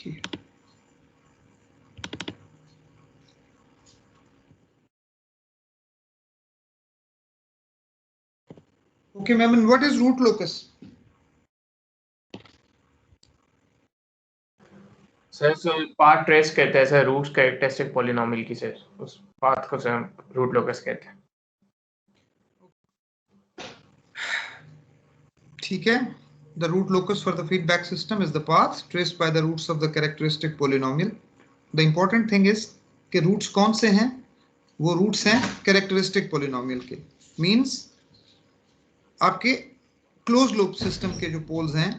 Okay. Okay, ma'am, and what is root locus? Sir so path trace कहते हैं sir, roots characteristic polynomial की sir, उस path को sir root locus कहते हैं। ठीक है, the root locus for the feedback system is the path traced by the roots of the characteristic polynomial. The important thing is कि roots कौन से हैं? वो roots हैं characteristic polynomial के, means आपके closed loop system के जो poles हैं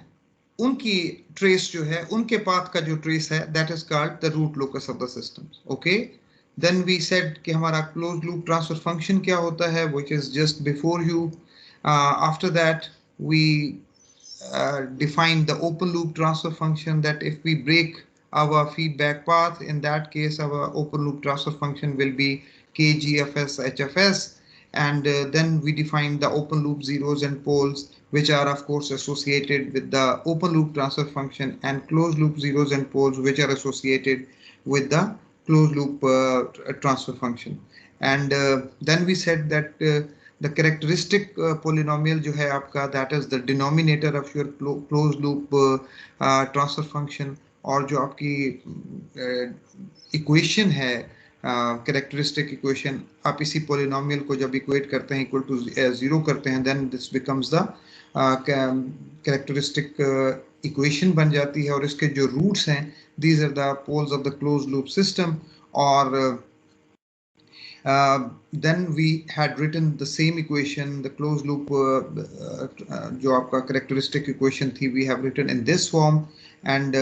उनकी trace जो है, उनके path का जो trace है, that is called the root locus of the system. Okay, then we said कि हमारा closed loop transfer function क्या होता है, which is just before you. After that we define the open loop transfer function, that if we break our feedback path, in that case our open loop transfer function will be kgfs hfs. And then we define the open loop zeros and poles, which are of course associated with the open loop transfer function, and closed loop zeros and poles which are associated with the closed loop transfer function. And then we said that the characteristic polynomial जो है आपका, that is the denominator of your closed loop transfer function, और जो आपकी equation है characteristic equation, आप इसी polynomial को जब equate करते हैं equal to 0 करते हैं, then this becomes the characteristic equation बन जाती है, और इसके जो roots हैं, these are the poles of the closed loop system. और then we had written the same equation, the closed loop जो आपका characteristic equation थी, we have written in this form, and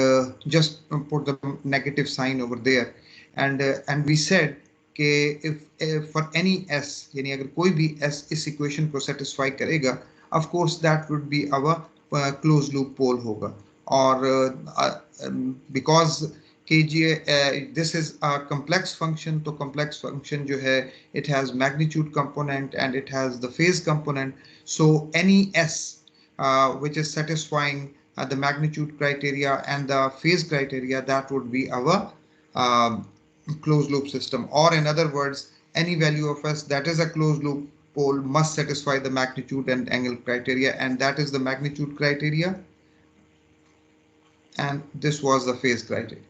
just put the negative sign over there. And we said कि if for any s, यानी अगर कोई भी s इस equation को satisfy करेगा, of course that would be our closed loop pole होगा. और because KGA, this is a complex function, तो complex function जो है, it has magnitude component and it has the phase component. So any S which is satisfying the magnitude criteria and the phase criteria, that would be our closed loop system. Or in other words, any value of S that is a closed loop pole must satisfy the magnitude and angle criteria, and that is the magnitude criteria, and this was the phase criteria.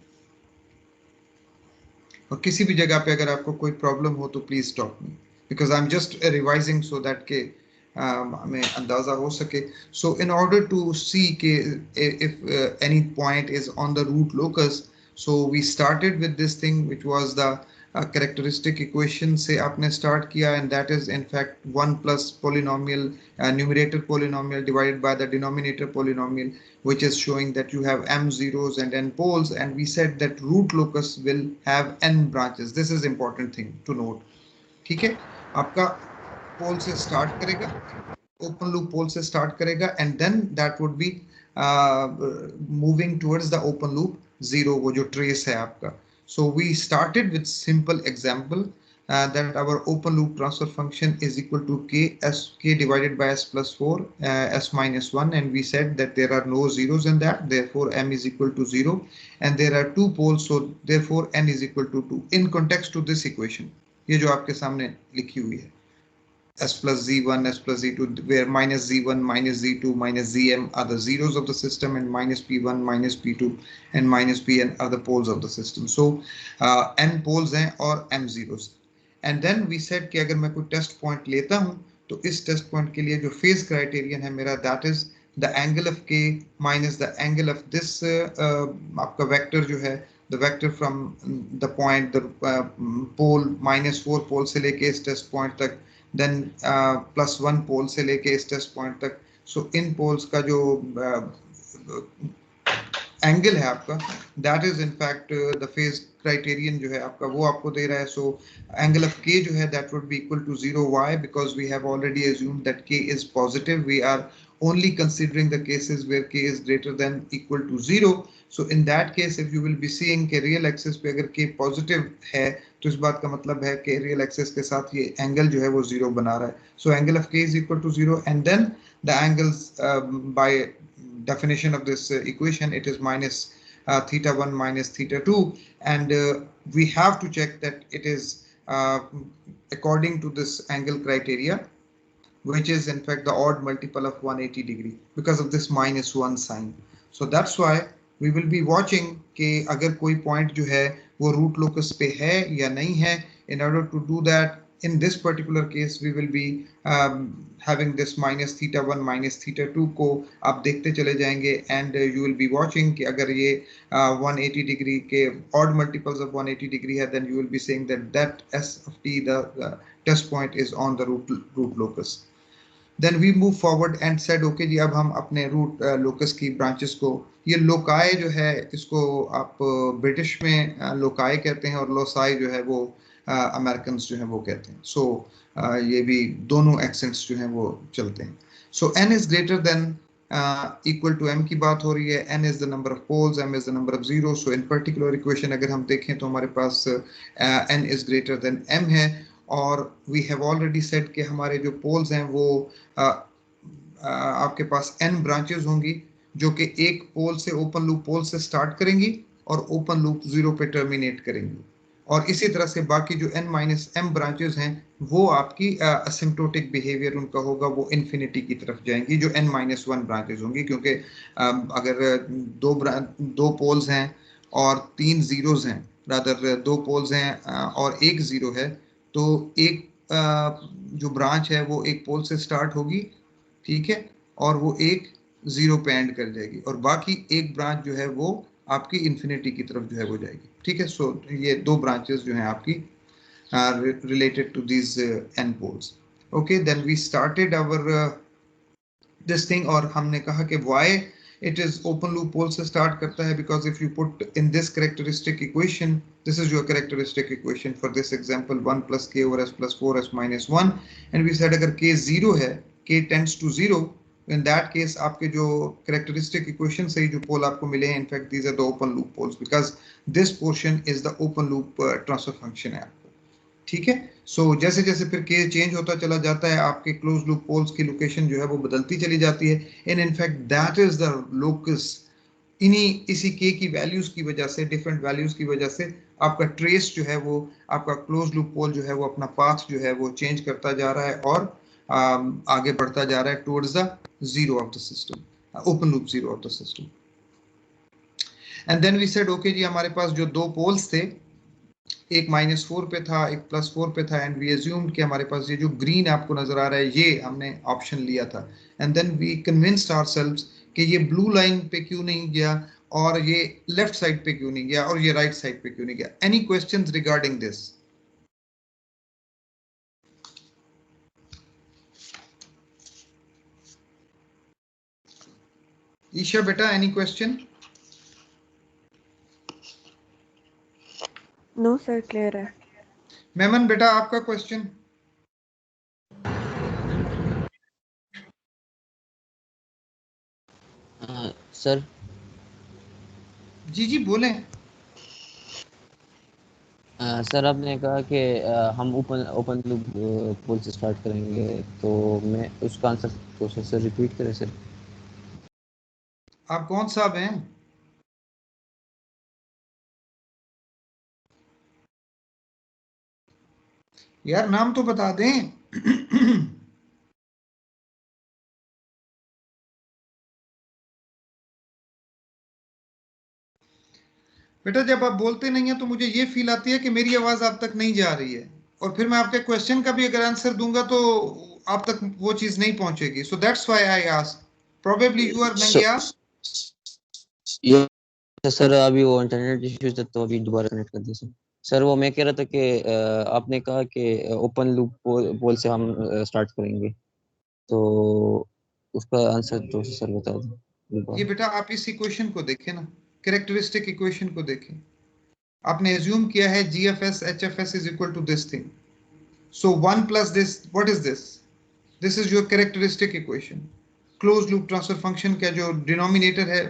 और किसी भी जगह पे अगर आपको कोई problem हो तो please stop me, because I am just revising so that के हमें अंदाजा हो सके. सो इन ऑर्डर टू सी के if any point is on the root locus, so we started with this thing which was the characteristic equation से आपने start किया, and that is in fact 1 plus polynomial numerator polynomial divided by the denominator polynomial, which is showing that you have m zeros and n poles, and we said that root locus will have n branches. This is important thing to note. ठीक है, आपका pole से start करेगा, open loop pole से start करेगा, and then that would be moving towards the open loop zero, वो जो trace है आपका. So we started with simple example that our open loop transfer function is equal to k divided by s plus 4 s minus 1, and we said that there are no zeros in that, therefore m is equal to 0, and there are two poles, so therefore n is equal to 2. In context to this equation, ये जो आपके सामने लिखी हुई है, s plus z1, s plus z2, where minus z1, minus z2, minus zm are the zeros of the system, and minus p1, minus p2, and minus pn are the poles of the system. So n poles हैं और m zeros. And then we said कि अगर मैं कोई test point लेता हूँ, तो इस test point के लिए जो phase criterion है मेरा, that is the angle of k minus the angle of this आपका vector जो है, the vector from the point, the pole -4 pole से लेके इस test point तक, then +1 पोल से लेके इस टेस्ट पॉइंट तक. सो इन पोल्स का जो एंगल है आपका, that is in fact the phase criterion जो है आपका, वो आपको दे रहा है. सो एंगल ऑफ के जो है, that would be equal to 0. Why? Because we have already assumed that K is positive. We are only considering the cases where k is greater than equal to 0. So in that case, if you will be seeing कि real axis पे अगर k positive है, तो इस बात का मतलब है कि real axis के साथ ये angle जो है वो 0 बना रहा है. So angle of k is equal to 0, and then the angles by definition of this equation, it is minus theta 1 minus theta 2, and we have to check that it is according to this angle criteria, which is in fact the odd multiple of 180 degree because of this minus 1 sign. So that's why we will be watching कि अगर कोई point जो है वो root locus पे है या नहीं है. In order to do that, in this particular case we will be having this minus theta 1 minus theta 2 को आप देखते चले जाएंगे, and you will be watching कि अगर ये 180 degree के odd multiples of 180 degree है, then you will be saying that S of t, the test point, is on the root locus. Then we move forward and said okay जी अब हम अपने root locus की branches को, ये loci जो है इसको आप ब्रिटिश में लोकाई कहते हैं और लोसाई जो है वो अमेरिकन जो है वो कहते हैं. सो ये भी दोनों एक्सेंट्स जो हैं वो चलते हैं. So n is greater than equal to m की बात हो रही है. n is the number of poles, m is the number of zero. So in particular equation अगर हम देखें तो हमारे पास n is greater than m है, और वी हैव ऑलरेडी सेड कि हमारे जो पोल्स हैं वो आपके पास n ब्रांचेस होंगी जो कि एक पोल से, ओपन लूप पोल से स्टार्ट करेंगी और ओपन लूप जीरो पे टर्मिनेट करेंगी, और इसी तरह से बाकी जो n माइनस m ब्रांचेस हैं वो आपकी असिम्प्टोटिक बिहेवियर उनका होगा, वो इन्फिनिटी की तरफ जाएंगी जो n माइनस 1 ब्रांचेस होंगी, क्योंकि अगर दो पोल्स हैं और 3 जीरोस हैं, रादर 2 पोल्स हैं और 1 जीरो है, तो एक जो ब्रांच है वो एक पोल से स्टार्ट होगी, ठीक है, और वो एक जीरो पे एंड कर जाएगी, और बाकी एक ब्रांच जो है वो आपकी इन्फिनिटी की तरफ जो है वो जाएगी, ठीक है. सो ये दो ब्रांचेस जो हैं आपकी related to this N poles. Okay, then we started our this thing, और हमने कहा कि why it is open loop pole से start करता है, because if you put in this characteristic equation, this is your characteristic equation for this example, 1 plus k over s plus 4s minus 1, and we said अगर k 0 है, k tends to 0, in that case आपके जो characteristic equation से ही जो pole आपको मिले हैं, in fact these are the open loop poles because this portion is the open loop transfer function है, ठीक है. सो जैसे जैसे फिर के चेंज होता चला जाता है, आपके क्लोज लूप पोल्स की लोकेशन जो है वो बदलती चली जाती है, and in fact that is the locus. इसी के की वैल्यूज की वजह से, डिफरेंट वैल्यूज की वजह से आपका ट्रेस जो है वो, आपका क्लोज लूप पोल जो है वो अपना पाथ जो है वो चेंज करता जा रहा है और आगे बढ़ता जा रहा है towards the zero of the system, open loop zero of the system. And then we said okay जी, हमारे पास जो दो पोल्स थे, एक -4 पे था, एक +4 पे था, एंड वी अज्यूम्ड कि हमारे पास ये जो ग्रीन आपको नजर आ रहा है ये हमने ऑप्शन लिया था, and then we convinced ourselves कि ये ब्लू लाइन पे क्यों नहीं गया और ये लेफ्ट साइड पे क्यों नहीं गया और ये राइट साइड पे क्यों नहीं गया. Any questions regarding this? Isha बेटा, any question? No sir, clear है. मेमन बेटा, आपका क्वेश्चन? सर जी जी बोलें. सर आपने कहा कि हम ओपन लूप पोल से स्टार्ट करेंगे, तो मैं उसका आंसर प्रोसेस से रिपीट करें सर? आप कौन साहब हैं? यार नाम तो बता दें. बेटा जब आप बोलते नहीं है तो मुझे ये फील आती है कि मेरी आवाज आप तक नहीं जा रही है, और फिर मैं आपके क्वेश्चन का भी अगर आंसर दूंगा तो आप तक वो चीज नहीं पहुंचेगी. So that's why I ask. Probably you are Nangia. Sir अभी वो इंटरनेट इश्यूज था तो अभी दोबारा कनेक्ट कर दिया सर. सर वो मैं कह रहा था कि आपने कहा कि ओपन लूप पोल से हम स्टार्ट करेंगे, तो उसका आंसर तो सर बता दो. ये बेटा आप इस इक्वेशन को देखें ना, कैरेक्टरिस्टिक इक्वेशन को देखें. आपने एज्यूम किया है GFS HFS is equal to this thing. So 1 plus this, what is this? This is your characteristic equation. Close loop transfer function का जो डिनोमिनेटर है,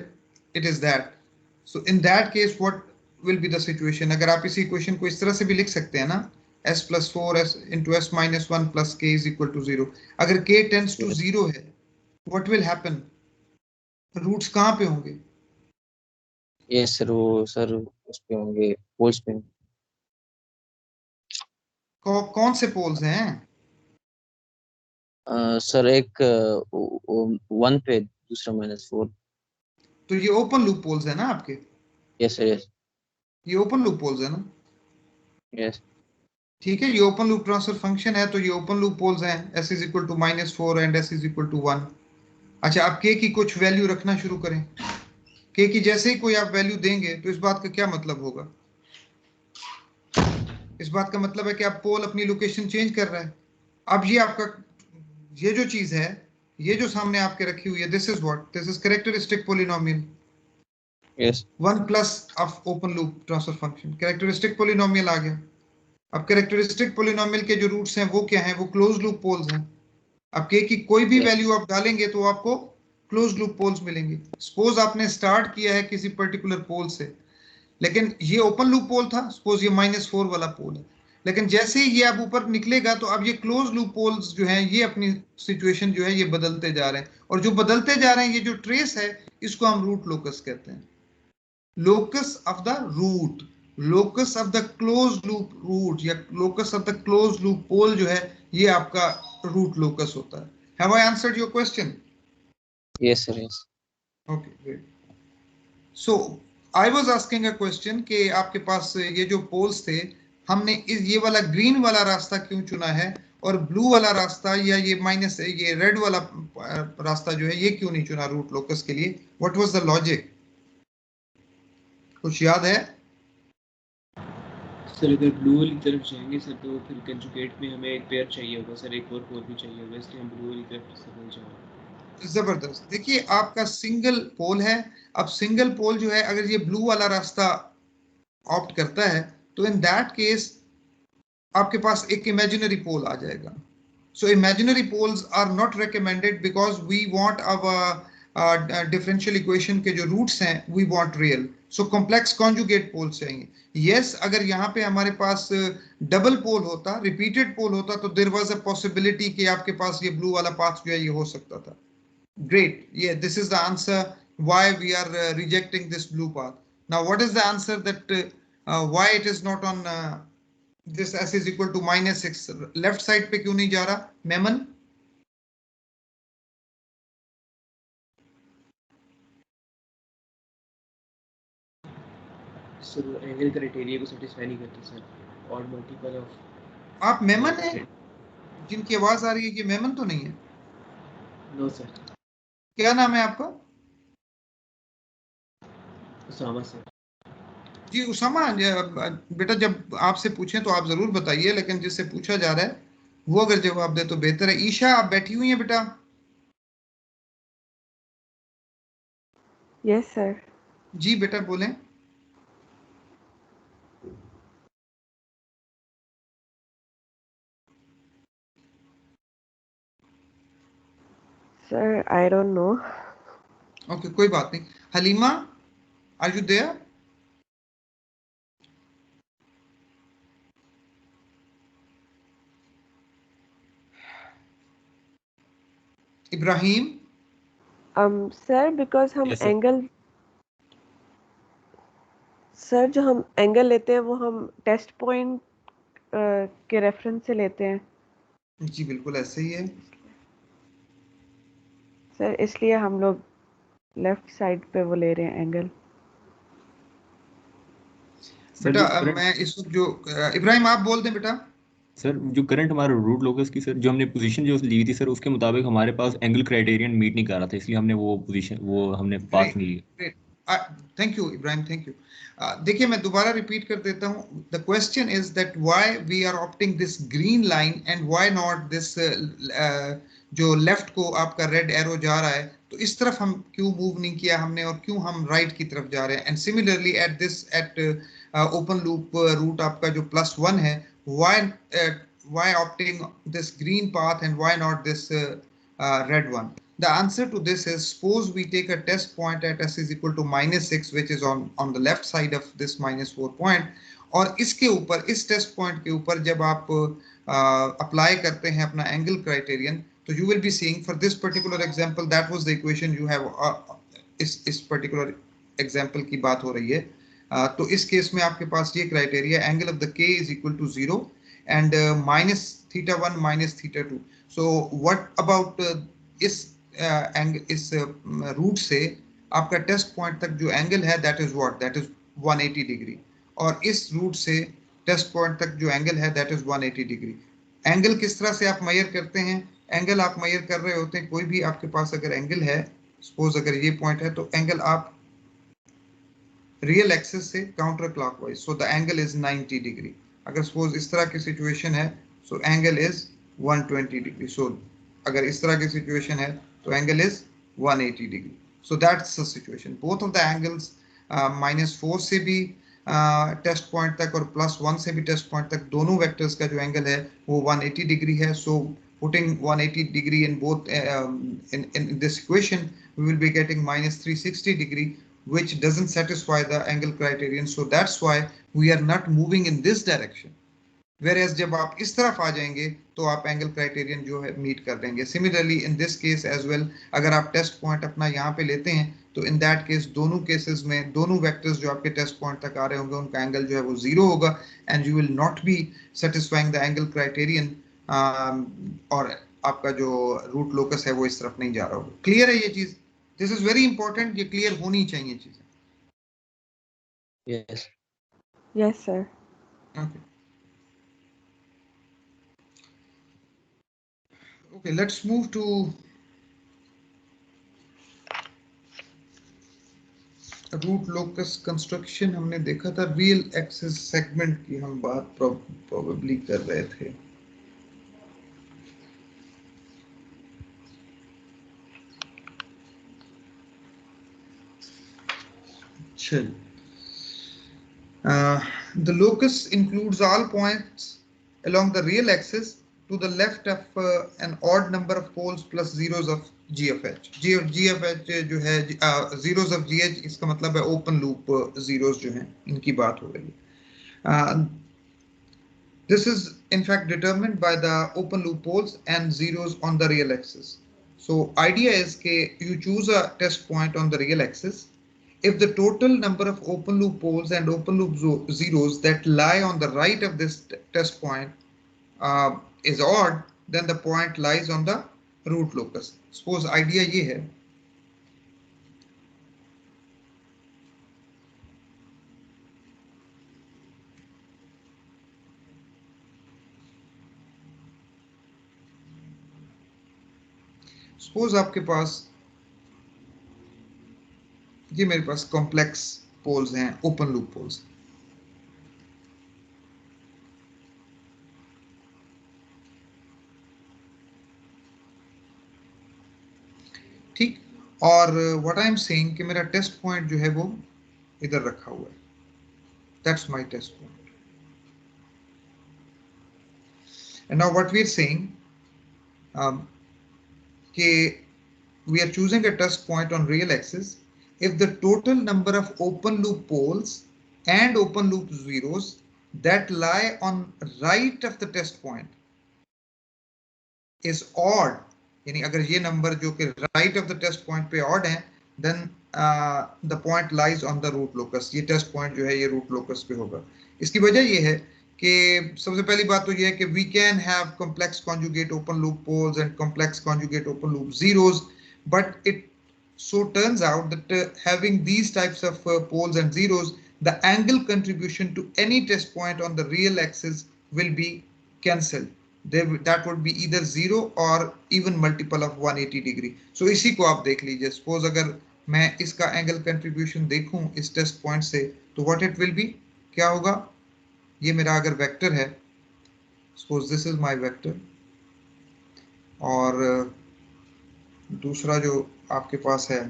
it is that. So in that case what will be the situation? अगर आप इसी equation को इस तरह से भी लिख सकते हैं ना, s plus 4s into s minus 1 plus k is equal to 0. अगर k tends to 0 है, what will happen? रूट्स कहां पे होंगे? यस सर, वो सर उस पे होंगे, पोल्स पे। कौन से पोल्स हैं? सर एक 1 पे, दूसरा -4। तो ये ओपन लूप पोल्स है ना आपके? Yes sir, yes. ये ओपन लूप पोल्स है ना? यस। ठीक है, ये ओपन लूप ट्रांसफर फंक्शन है, तो ये ओपन लूप पोल्स हैं, s is equal to -4 and s is equal to 1। अच्छा, आप k की कुछ वैल्यू रखना शुरू करें। k की जैसे ही कोई आप वैल्यू देंगे तो इस बात का क्या मतलब होगा? इस बात का मतलब है कि आप पोल अपनी लोकेशन चेंज कर रहा है। अब ये आपका, ये जो चीज है, ये जो सामने आपके रखी हुई है, this is what, this is characteristic polynomial, yes. 1 plus of open loop transfer function, characteristic polynomial आ गया। अब कैरेक्टरिस्टिक पोलिनोमियल के जो रूट्स हैं वो क्या हैं? वो क्लोज लूप पोल्स हैं। अब k की कोई भी यस। वैल्यू आप डालेंगे तो आपको क्लोज लूप पोल्स मिलेंगे। सपोज आपने स्टार्ट किया है किसी पर्टिकुलर पोल से, लेकिन ये ओपन लूप पोल था, सपोज ये -4 वाला पोल है, लेकिन जैसे ही ये अब ऊपर निकलेगा तो अब ये क्लोज लूप पोल्स जो हैं ये अपनी सिचुएशन जो है ये बदलते जा रहे हैं, और जो बदलते जा रहे हैं ये जो ट्रेस है इसको हम रूट लोकस कहते हैं। Locus of the root, locus of the close loop root या locus of the close loop pole जो है ये आपका रूट लोकस होता है। Have I answered your question? Yes sir, yes. Okay, great. So I was asking a question कि आपके पास ये जो पोल्स थे, हमने ये वाला ग्रीन वाला रास्ता क्यों चुना है और ब्लू वाला रास्ता या ये रेड वाला रास्ता जो है ये क्यों नहीं चुना रूट लोकस के लिए? What was the logic? कुछ याद है? सर अगर ब्लू वाली तरफ जाएंगे सर तो फिर कंजुगेट में हमें एक पेयर चाहिए होगा सर, एक और पोल भी चाहिए होगा, इसलिए हम ब्लू वाली तरफ से बोल जाएंगे। जबरदस्त। देखिए आपका सिंगल पोल है, अब सिंगल पोल जो है अगर ये ब्लू वाला रास्ता ऑप्ट करता है तो इन दैट केस आपके पास एक इमेजिनरी पोल आ जाएगा। So imaginary poles are not recommended because we want our differential equation के जो रूट्स हैं we want real, so complex conjugate pole चाहिए। यस, अगर यहाँ पे हमारे पास डबल पोल होता, रिपीटेड पोल होता, तो देयर वाज अ पॉसिबिलिटी कि आपके पास ये ब्लू वाला पाथ जो है ये हो सकता था। Great. Yeah, this is the answer why we are rejecting this blue path. Now, what is the answer that why it is not on this s is equal to -6? Left side पे क्यों नहीं जा रहा? Memon? Sir angle criteria को satisfy नहीं करता sir, और multiple of. आप मेमन है? जिनकी आवाज आ रही है ये मेमन तो नहीं है? No sir. क्या नाम है आपका? उसामा सर। जी उसामा। बेटा जब आपसे पूछें तो आप जरूर बताइए, लेकिन जिससे पूछा जा रहा है वो अगर जवाब दे तो बेहतर है। ईशा आप बैठी हुई हैं बेटा? Yes sir. जी बेटा बोलें। Sir I don't know. Okay, कोई बात नहीं। Halima, are you there? Ibrahim? Sir because हम Yes, sir. एंगल, सर जो हम एंगल लेते हैं वो हम टेस्ट पॉइंट के रेफरेंस से लेते हैं जी बिल्कुल ऐसे ही है। सर, इसलिए हम लोग लेफ्ट साइड पे वो ले रहे हैं एंगल। सर बेटा जो करंट मैं इस वक्त जो इब्राहिम आप बोल दें बेटा। सर जो करंट हमारा रूट लोकस की सर जो हमने पोजीशन जो ली थी सर उसके मुताबिक हमारे पास एंगल क्राइटेरियन मीट नहीं कर रहा था, इसलिए हमने वो पोजीशन वो हमने पाथ नहीं लिया। Great, thank you Ibrahim, thank you. देखिए मैं दोबारा रिपीट कर देता हूँ। The question is that why we are opting this green line and why not this जो लेफ्ट को आपका रेड एरो जा रहा है, तो इस तरफ हम क्यों मूव नहीं किया हमने और क्यों हम राइट की तरफ जा रहे हैं। And similarly at this at open loop root आपका जो +1 है, why opting this green path and why not this red one? The answer to this is, suppose we take a test point at s is equal to -6 which is on the left side of this -4 point, और इसके ऊपर इस test point के ऊपर जब आप apply करते हैं अपना एंगल क्राइटेरियन, तो you will be seeing for this particular example that was the equation you have इस particular एग्जांपल की बात हो रही है, तो इस केस में आपके पास ये criteria angle of the K is equal to 0 and minus theta 1 minus theta 2. So what about इस इस रूट से आपका टेस्ट पॉइंट तक जो एंगल है that is what, that is 180 degree, और इस रूट से टेस्ट पॉइंट तक जो एंगल है दैट इज 180 डिग्री. एंगल किस तरह से आप मेजर करते हैं? एंगल आप मेजर कर रहे होते हैं, कोई भी आपके पास अगर एंगल है, सपोज अगर ये पॉइंट है, तो एंगल आप रियल एक्सिस से counter clockwise, so the angle is 90 degree. अगर सपोज इस तरह की सिचुएशन है, सो एंगल इज 120 डिग्री. सो अगर इस तरह की सिचुएशन है तो angle is 180 degree. So that's the situation. Both of the angles -4 से भी टेस्ट पॉइंट तक और +1 से भी टेस्ट पॉइंट तक दोनों वेक्टर्स का जो एंगल है वो 180 डिग्री है. सो putting 180 degree in both in this equation, we will be getting -360 degree, which doesn't satisfy the angle criterion. So that's why we are not moving in this direction. Whereas जब आप इस तरफ आ जाएंगे तो आप एंगल क्राइटेरियन जो है meet कर देंगे. Similarly in this case as well, अगर आप टेस्ट पॉइंट अपना यहाँ पे लेते हैं तो इन दैट केस दोनों केसेस में दोनों वेक्टर्स जो आपके टेस्ट पॉइंट तक आ रहे होंगे उनका एंगल जो है वो 0 होगा and you will not be satisfying the angle criterion, और आपका जो रूट लोकस है वो इस तरफ नहीं जा रहा होगा. क्लियर है ये चीज? दिस इज वेरी इंपॉर्टेंट, ये क्लियर होनी चाहिए चीजें. Yes yes sir. Okay. Okay, let's move to root locus construction. हमने देखा था रियल एक्सिस सेगमेंट की हम बात प्रोबेबली कर रहे थे. The locus includes all points along the real axis to the left of an odd number of poles plus zeros of g of h. g of h जो है zeros of gh, इसका मतलब है open loop zeros जो हैं, इनकी बात हो रही है. This is in fact determined by the open loop poles and zeros on the real axis. So idea is कि you choose a test point on the real axis. If the total number of open loop poles and open loop zeros that lie on the right of this test point is odd, then the point lies on the root locus. Suppose idea ये है, suppose आपके पास ये मेरे पास complex poles हैं, open loop poles. ठीक, और what I am saying कि मेरा टेस्ट पॉइंट जो है वो इधर रखा हुआ है. That's my test point. And now what we are saying कि we are choosing a test point on real axis if the total number of open loop poles and open loop zeros that lie on right of the test point is odd, यानी अगर ये number जो कि right of the test point पे odd है, then the point lies on the root locus. ये test point जो है ये root locus पे होगा. इसकी वजह ये है कि सबसे पहली बात तो ये है कि we can have complex conjugate open loop poles and complex conjugate open loop zeros, but it so turns out that having these types of poles and zeros, the angle contribution to any test point on the real axis will be cancelled. That would be either 0 or even multiple of 180 degree. So इसी को आप देख लीजिए. Suppose अगर मैं इसका angle contribution देखूं इस test point से, तो what it will be, क्या होगा? ये मेरा अगर वेक्टर है, suppose this is my vector, और दूसरा जो आपके पास है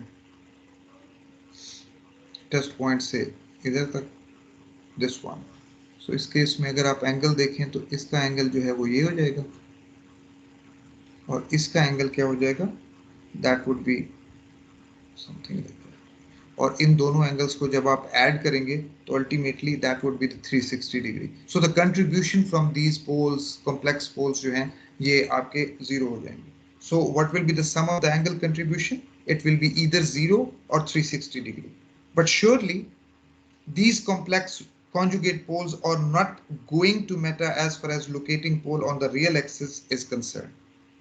टेस्ट पॉइंट से इधर तक, दिस वन. सो इस केस में अगर आप एंगल देखें तो इसका एंगल जो है वो ये हो जाएगा और इसका एंगल क्या हो जाएगा, that would be something like that. और इन दोनों एंगल्स को जब आप ऐड करेंगे तो ultimately that would be the 360 degree. So the contribution from these poles, complex poles जो हैं, ये आपके 0 हो जाएंगे. So what will be the sum of the angle contribution? It will be either 0 or 360 degree. but surely these complex conjugate poles are not going to matter as far as locating pole on the real axis is concerned.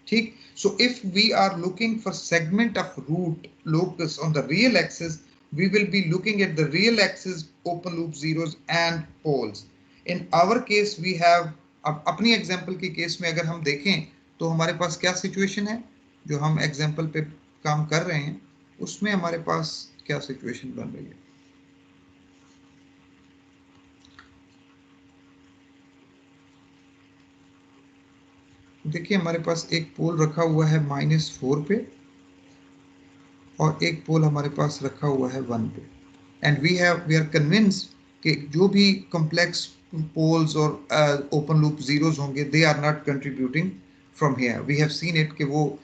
ठीक? So if we are looking for segment of root locus on the real axis, we will be looking at the real axis open loop zeros and poles. In our case we have, अब अपनी example के case में अगर हम देखें तो हमारे पास क्या सिचुएशन है, जो हम एग्जांपल पे काम कर रहे हैं उसमें हमारे पास क्या सिचुएशन बन रही है। देखिए हमारे पास एक पोल रखा हुआ है -4 पे और एक पोल हमारे पास रखा हुआ है 1 पे, एंड वी आर कन्विंस्ड कि जो भी कॉम्प्लेक्स पोल्स और ओपन लूप जीरोस होंगे they are not contributing from here. We have seen it कि वो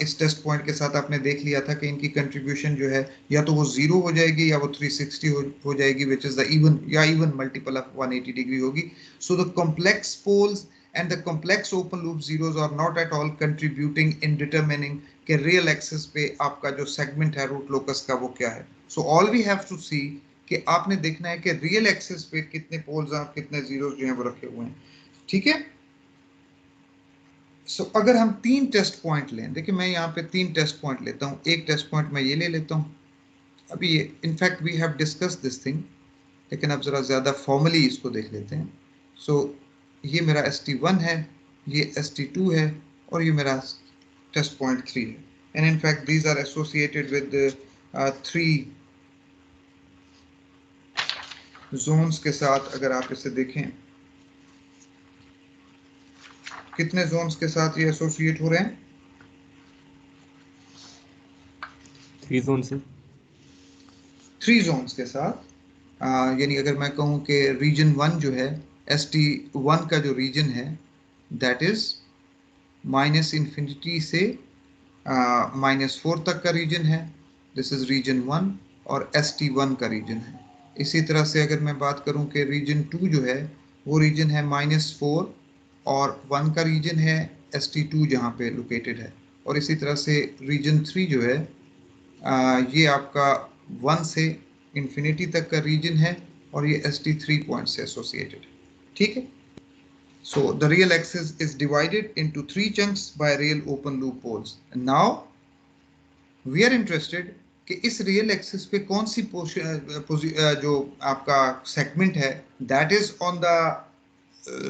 इस टेस्ट पॉइंट के साथ आपने देख लिया था कि इनकी कंट्रीब्यूशन जो है या तो वो 0 हो जाएगी या वो 360 हो जाएगी, which is the even multiple of 180 degree होगी। So the complex poles and the complex open loop zeros are not at all contributing in determining कि real axis पे आपका जो segment है root locus का वो क्या है। So all we have to see कि आपने देखना है कि real axis पे कितने poles हैं, कितने zeros जो हैं वो रखे हुए हैं, ठीक है। So अगर हम 3 टेस्ट पॉइंट लें, देखिए मैं यहाँ पे 3 टेस्ट पॉइंट लेता हूँ, एक टेस्ट पॉइंट मैं ये ले लेता हूँ अभी ये, in fact we have discuss this thing, लेकिन अब जरा ज्यादा फॉर्मली इसको देख लेते हैं। सो ये मेरा ST1 है, ये ST2 है और ये मेरा टेस्ट पॉइंट 3 है, and in fact these are associated with 3 zones के साथ। अगर आप इसे देखें कितने जोन्स के साथ ये एसोसिएट हो रहे हैं, 3 जोन से 3 जोन्स के साथ। यानी अगर मैं कहूँ कि रीजन 1 जो है ST1 का जो रीजन है दैट इज -∞ से -4 तक का रीजन है, दिस इज रीजन 1 और ST1 का रीजन है। इसी तरह से अगर मैं बात करूं कि रीजन 2 जो है वो रीजन है -4 और 1 का रीजन है ST2 जहां पे लोकेटेड है, और इसी तरह से रीजन 3 जो है ये आपका 1 से इन्फिनिटी तक का रीजन है और ये ST3 पॉइंट से एसोसिएटेड है, ठीक है। So the real axis is divided into 3 chunks by real open loop poles. And now we are interested कि इस real axis पे कौन सी जो आपका segment है that is on the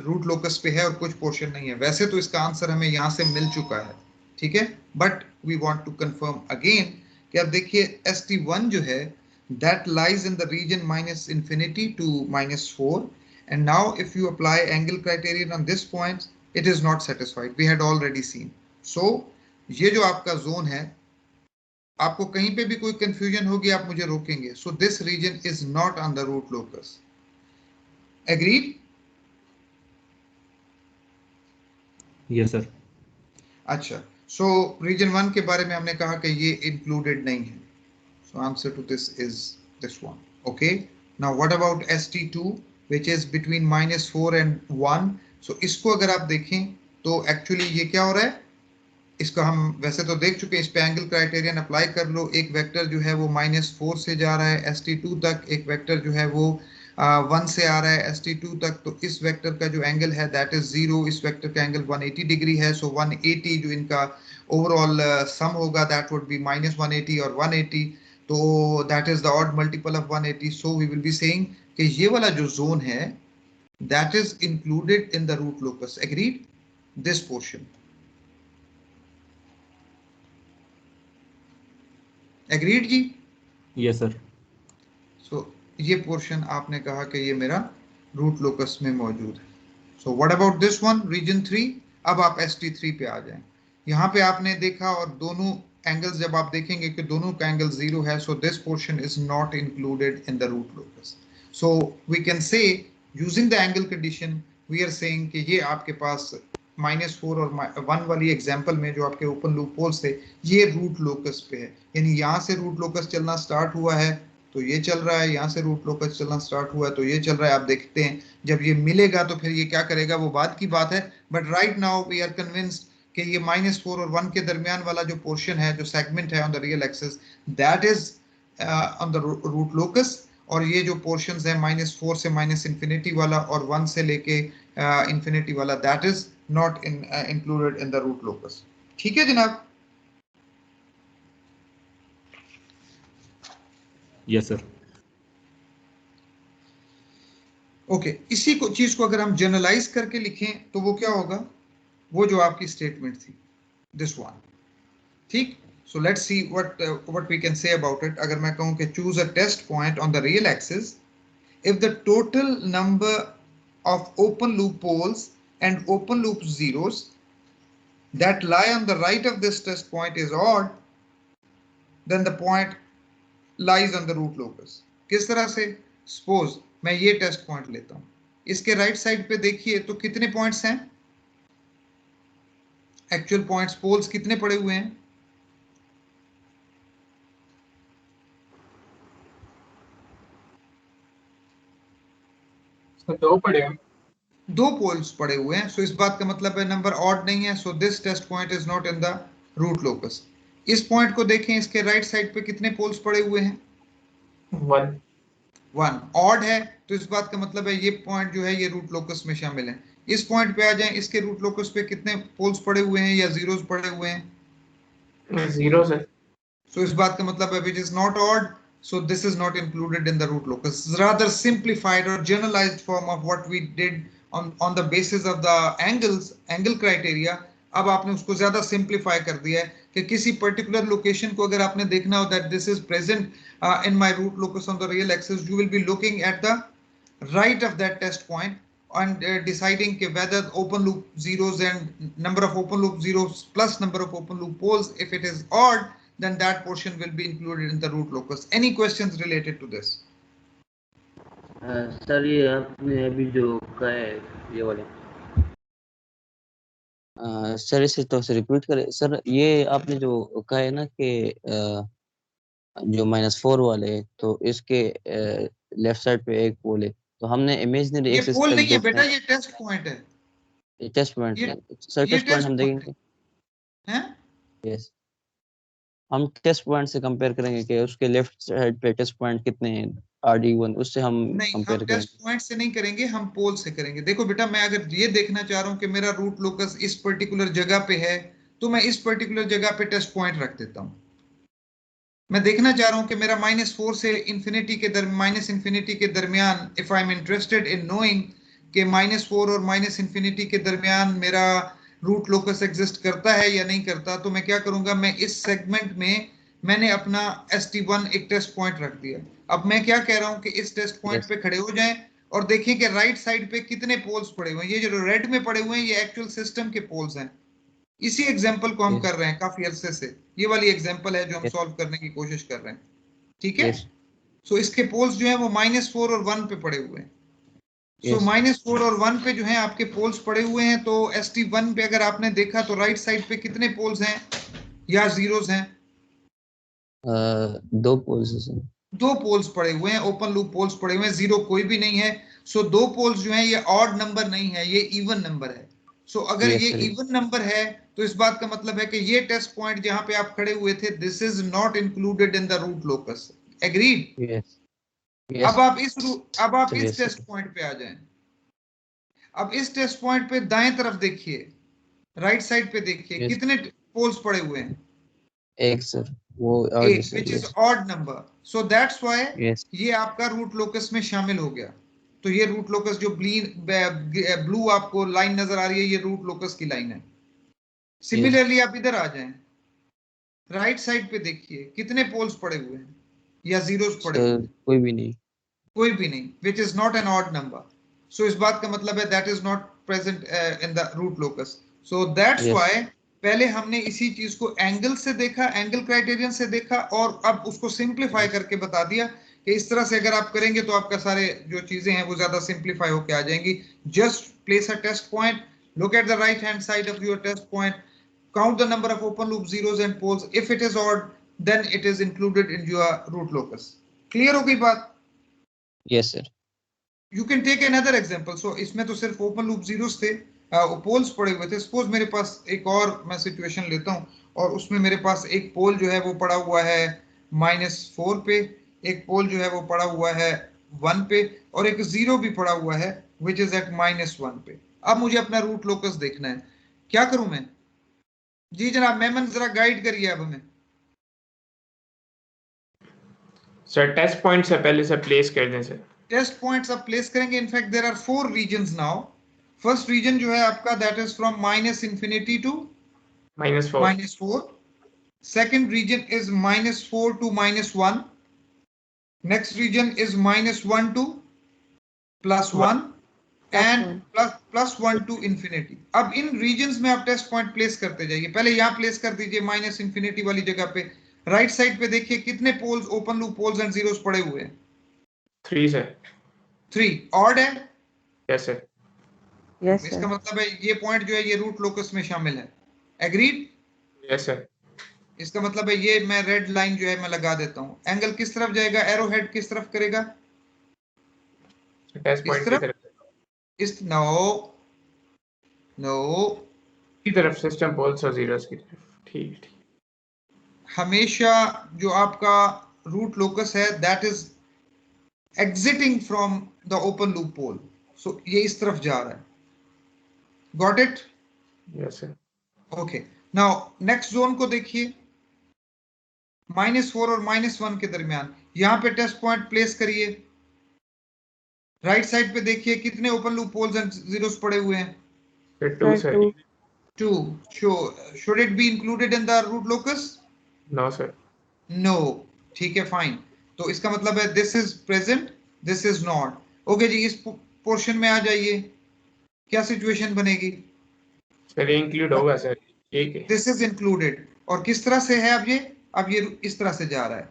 root locus पे है और कुछ portion नहीं है। वैसे तो इसका आंसर हमें यहाँ से मिल चुका है, ठीक है, but we want to confirm again कि अब देखिए ST1 जो है that lies in the region -∞ to -4. And now if you apply angle criterion on this point, it is not satisfied. We had already seen. So ये जो आपका zone है, आपको कहीं पे भी कोई confusion होगी आप मुझे रोकेंगे। So this region is not on the root locus. Agreed? Yes sir. अच्छा, so region 1 के बारे में हमने कहा कि ये included नहीं है. So answer to this is this one. Okay. Now what about ST2? Which is between -4 and 1. So इसको अगर आप देखें तो एक्चुअली ये क्या हो रहा है, इसको हम वैसे तो देख चुके हैं, इस पे एंगल क्राइटेरियन अप्लाई कर लो। एक वेक्टर जो है वो -4 से जा रहा है ST2 तक, एक वेक्टर जो है वो 1 से आ रहा है ST2 तक, तो इस वेक्टर का जो एंगल है दैट इज 0, इस वेक्टर का एंगल 180 डिग्री है। सो 180 जो इनका ओवरऑल सम होगा दैट वुड बी -180 और 180, तो that is the odd multiple of 180। So we will be saying कि ये वाला जो जोन है that is included in the root locus. Agreed? This portion agreed जी? Yes sir. सो ये पोर्शन आपने कहा कि ये मेरा रूट लोकस में मौजूद है। So what about this one, region 3? अब आप ST3 पे आ जाएं। यहाँ पे आपने देखा और दोनों एंगल्स जब आप देखेंगे कि दोनों का एंगल 0 है, so this portion is not included in the root locus. So we can say using the angle condition we are saying कि ये आपके पास -4 और 1 वाली एग्जांपल में जो आपके ओपन लूप पोल्स थे ये रूट लोकस पे है, यानी यहाँ से रूट लोकस चलना स्टार्ट हुआ है तो ये चल रहा है, यहाँ से रूट लोकस चलना स्टार्ट हुआ है तो ये चल रहा है। आप देखते हैं जब ये मिलेगा तो फिर ये क्या करेगा वो बात की बात है, but right now we are convinced कि ये -4 और 1 के दरमियान वाला जो पोर्शन है, जो सेगमेंट है on the real axis, that is on the root locus, और ये जो पोर्शंस है -4 से -infinity वाला और 1 से लेके इंफिनिटी वाला, that is not included in the root locus. ठीक है जनाब? Yes sir. ओके, इसी को चीज को अगर हम जनरलाइज करके लिखें तो वो क्या होगा, वो जो आपकी स्टेटमेंट थी, दिस वन। ठीक, so let's see what we can say about it. अगर मैं कहूं कि choose a test point on the real axis if the total number of open loop poles and open loop zeros that lie on the right of this test point is odd, then the point lies on the root locus. किस तरह से? Suppose मैं ये test point लेता हूं, इसके right side पे देखिए तो कितने पॉइंट्स हैं, एक्चुअल पॉइंट्स, पोल्स कितने पड़े हुए हैं? तो 2 पड़े हैं। 2 पोल्स पड़े हुए हैं, सो इस बात का मतलब है नंबर ऑड नहीं है, so this test point is not in the root locus. इस पॉइंट को देखें, इसके राइट साइड पे कितने पोल्स पड़े हुए हैं? 1 ऑड है, तो इस बात का मतलब है ये पॉइंट जो है ये रूट लोकस में शामिल है। इस पॉइंट पे आ जाएं, इसके रूट लोकस पे कितने पोल्स पड़े हुए हैं या जीरोस पड़े हुए हैं? 0 से। सो इस बात का मतलब है which is not odd, so this is not included in the root locus. Rather simplified or generalized form of what we did on the basis of the angle criteria. अब आपने उसको ज्यादा सिंप्लीफाई कर दिया है कि किसी पर्टिकुलर लोकेशन को अगर आपने देखना हो that this is present in my root locus on the real axis, you will be looking at the right of that test point and deciding whether open loop zeros and number of open loop zeros plus number of open loop poles, if it is odd, then that portion will be included in the root locus. Any questions related to this? Sir ये आपने अभी जो कहा है ये वाले sir इसे तो से रिपीट करें सर। ये आपने जो कहा है ना कि जो -4 वाले, तो इसके लेफ्ट साइड पे एक पोल है, तो हमने इमेजिनरी ये एक्सिस पोल तक नहीं है देखना बेटा, है। ये टेस्ट पॉइंट है। ये टेस्ट पॉइंट ये है सर, टेस्ट पॉइंट हम देखेंगे। हैं? यस, हम टेस्ट पॉइंट से कंपेयर करेंगे कि उसके लेफ्ट साइड पे टेस्ट पॉइंट कितने हैं, RD1, उससे हम नहीं, कंपेयर हम करेंगे। टेस्ट पॉइंट से नहीं करेंगे, हम पोल से करेंगे। देखो बेटा, मैं अगर ये देखना चाह रहा हूं कि मेरा रूट लोकस इस पर्टिकुलर जगह पे है, तो मैं इस पर्टिकुलर जगह पे टेस्ट पॉइंट रख देता हूं। मैं देखना चाह रहा हूं कि मेरा -4 से इंफिनिटी के -infinity के दरमियान, if I am interested in knowing कि -4 और -infinity के दरमियान मेरा रूट लोकस एग्जिस्ट करता है या नहीं करता, तो मैं क्या करूंगा, मैं इस सेगमेंट में मैंने अपना ST1 एक टेस्ट पॉइंट रख दिया। अब मैं क्या कह रहा हूं कि इस टेस्ट पॉइंट पे खड़े हो जाएं और देखें कि राइट साइड पे कितने पोल्स पड़े हुए हैं। ये जो रेड में पड़े हुए हैं ये एक्चुअल सिस्टम के पोल्स हैं। इसी एग्जांपल को हम कर रहे हैं काफी अरसे से, ये वाली एग्जांपल है जो हम सॉल्व करने की कोशिश कर रहे हैं। ठीक है, सो इसके पोल्स जो है वो -4 और 1 पे पड़े हुए हैं। सो -4 और 1 पे जो है आपके पोल्स पड़े हुए हैं, तो ST1 पे अगर आपने देखा तो राइट साइड पे कितने पोल्स हैं या जीरोस हैं? 2 पोल्स हैं। 2 पोल्स पड़े हुए हैं, ओपन लूप पोल्स पड़े हुए हैं, जीरो कोई भी नहीं है। सो 2 पोल्स जो है ये ऑड नंबर नहीं है, ये इवन नंबर है। सो अगर ये इवन नंबर है तो इस बात का मतलब है कि ये टेस्ट पॉइंट जहां पे आप खड़े हुए थे, this is not included in the root locus. Agreed? अब आप इस टेस्ट पॉइंट पे आ जाएं। अब इस टेस्ट पॉइंट पे दाएं तरफ देखिए, राइट साइड पे देखिए, कितने पोल्स पड़े हुए हैं? एक सर, वो एक, which is odd number. So that's why ये आपका रूट लोकस में शामिल हो गया। तो ये रूट लोकस जो ब्लू आपको लाइन नजर आ रही है, ये रूट लोकस की लाइन है। सिमिलरली आप इधर आ जाएं, राइट साइड पे देखिए कितने पोल्स पड़े हुए हैं या जीरोस पड़े हुए हैं? कोई भी नहीं, कोई भी नहीं, which is not an odd number. So इस बात का मतलब है that is not present in the root locus. So that's why पहले हमने इसी चीज को एंगल से देखा, एंगल क्राइटेरियन से देखा, और अब उसको सिंप्लीफाई करके बता दिया कि इस तरह से अगर आप करेंगे तो आपका सारे जो चीजें हैं वो ज्यादा सिंप्लीफाई होके आ जाएंगी। Just place a test point, look at the right hand side of your test point, count the number of open loop zeros and poles. If it is odd, then it is included in your root locus. Clear हो गई बात? Yes sir. You can take another example. So इसमें तो सिर्फ open loop zeros थे, poles पड़े हुए थे। सपोज मेरे पास एक और मैं सिचुएशन लेता हूं और उसमें मेरे पास एक पोल जो है वो पड़ा हुआ है -4 पे, एक पोल जो है वो पड़ा हुआ है 1 पे, और एक 0 भी पड़ा हुआ है विच इज एट -1 पे। अब मुझे अपना रूट लोकस देखना है, क्या करूं मैं? जी जनाब मेमन जरा गाइड करिए अब हमें। सर टेस्ट पॉइंट से पहले से प्लेस कर दें सर। टेस्ट पॉइंट्स अब प्लेस करेंगे। In fact there are 4 regions now. First region जो है आपका that is from -infinity to -4। -4। Second region is -4 to -1। Next region is -1 to +1 एंड +1 to infinity। अब इन रीजन्स में आप टेस्ट पॉइंट प्लेस करते जाइए। पहले यहाँ प्लेस कर दीजिए -infinity वाली जगह पे। राइट साइड पे देखिए कितने poles, open loop poles and zeros पड़े हुए हैं? 3 सर। 3 ऑड है। Yes sir. यस इसका सर। मतलब है ये पॉइंट जो है ये रूट लोकस में शामिल है। एग्रीड? Yes sir. इसका मतलब है ये मैं रेड लाइन जो है मैं लगा देता हूँ। एंगल किस तरफ जाएगा? एरो हेड किस तरफ करेगा? टेस्ट इस पॉइंट की तरफ? तरफ। इस नो की तरफ, सिस्टम पोल्स और जीरोस की तरफ। ठीक ठीक। हमेशा जो आपका रूट लोकस है that is exiting from the open loop pole. So ये इस तरफ जा रहा है। Got it? Yes sir. Okay, now next zone को देखिए, -4 और -1 के दरमियान। यहां पे टेस्ट पॉइंट प्लेस करिए। राइट साइड पे देखिए कितने open loop poles and zeros पड़े हुए हैं? फिर 2 sir sir. 2। 2। should it be included in the root locus? No sir. No। ठीक है, फाइन। तो इसका मतलब है this is present, this is not. Okay जी, इस पोर्शन में आ जाइए, क्या सिचुएशन बनेगी? सर ये इंक्लूड होगा सर। ठीक है। This is included. और किस तरह से है अब ये? अब ये इस तरह से जा रहा है।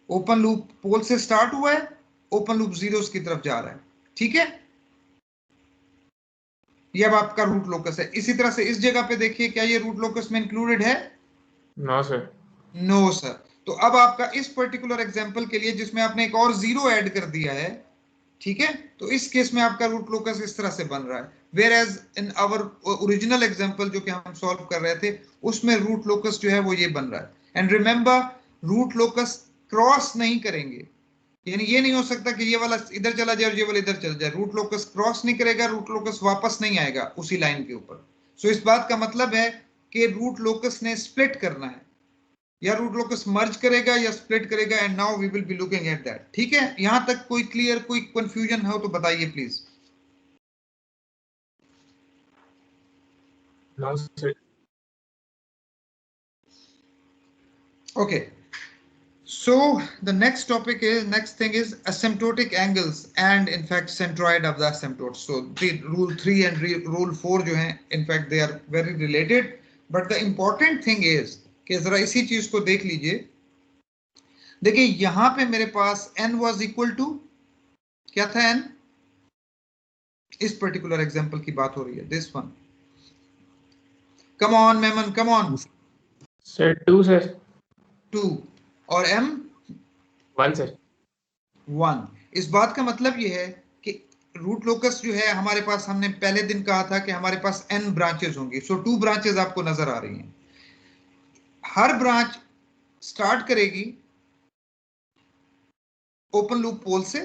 ओपन लूप पोल से स्टार्ट हुआ है, ओपन लूप जीरोस की तरफ जा रहा है। ठीक है, ये अब आपका रूट लोकस है। इसी तरह से इस जगह पे देखिए, क्या ये रूट लोकस में इंक्लूडेड है? No sir. No sir. तो अब आपका इस पर्टिकुलर एग्जांपल के लिए जिसमें आपने एक और जीरो ऐड कर दिया है, ठीक है, तो इस केस में आपका रूट लोकस इस तरह से बन रहा है। Whereas in our original example जो कि हम सॉल्व कर रहे थे, उसमें रूट लोकस जो है वो ये बन रहा है। And remember, root locus cross नहीं करेंगे, यानी ये नहीं हो सकता कि ये वाला इधर चला जाए और ये वाला इधर चला जाए। रूट लोकस क्रॉस नहीं करेगा, रूट लोकस वापस नहीं आएगा उसी लाइन के ऊपर। सो इस बात का मतलब है कि रूट लोकस ने स्प्लिट करना है, या रूट लोकस मर्ज करेगा या स्प्लिट करेगा। And now we will be looking at that. ठीक है, यहां तक कोई क्लियर, कोई कंफ्यूजन हो तो बताइए please. No sir. Okay, so the next topic is, next thing is asymptotic angles and in fact centroid of the asymptote. So the rule 3 and rule 4 जो हैं in fact they are very related, but the important thing is कि जरा इसी चीज को देख लीजिए। देखिए यहां पे मेरे पास n was equal to क्या था? n इस पर्टिकुलर एग्जांपल की बात हो रही है, this one. Come on Memon, come on. Sir 2 sir. 2 और m 1 सर। 1। इस बात का मतलब ये है कि रूट लोकस जो है हमारे पास, हमने पहले दिन कहा था कि हमारे पास n ब्रांचेस होंगी। सो 2 ब्रांचेस आपको नजर आ रही हैं। हर ब्रांच स्टार्ट करेगी ओपन लूप पोल से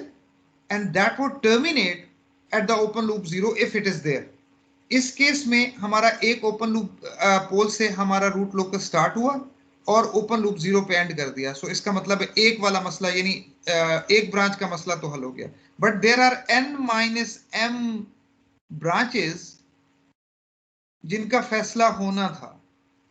and that would terminate at the open loop zero if it is there. इस केस में हमारा एक ओपन लूप पोल से हमारा रूट लोकस स्टार्ट हुआ और ओपन लूप जीरो पे एंड कर दिया। सो इसका मतलब है एक वाला मसला, यानी एक ब्रांच का मसला तो हल हो गया। But there are n-m branches जिनका फैसला होना था,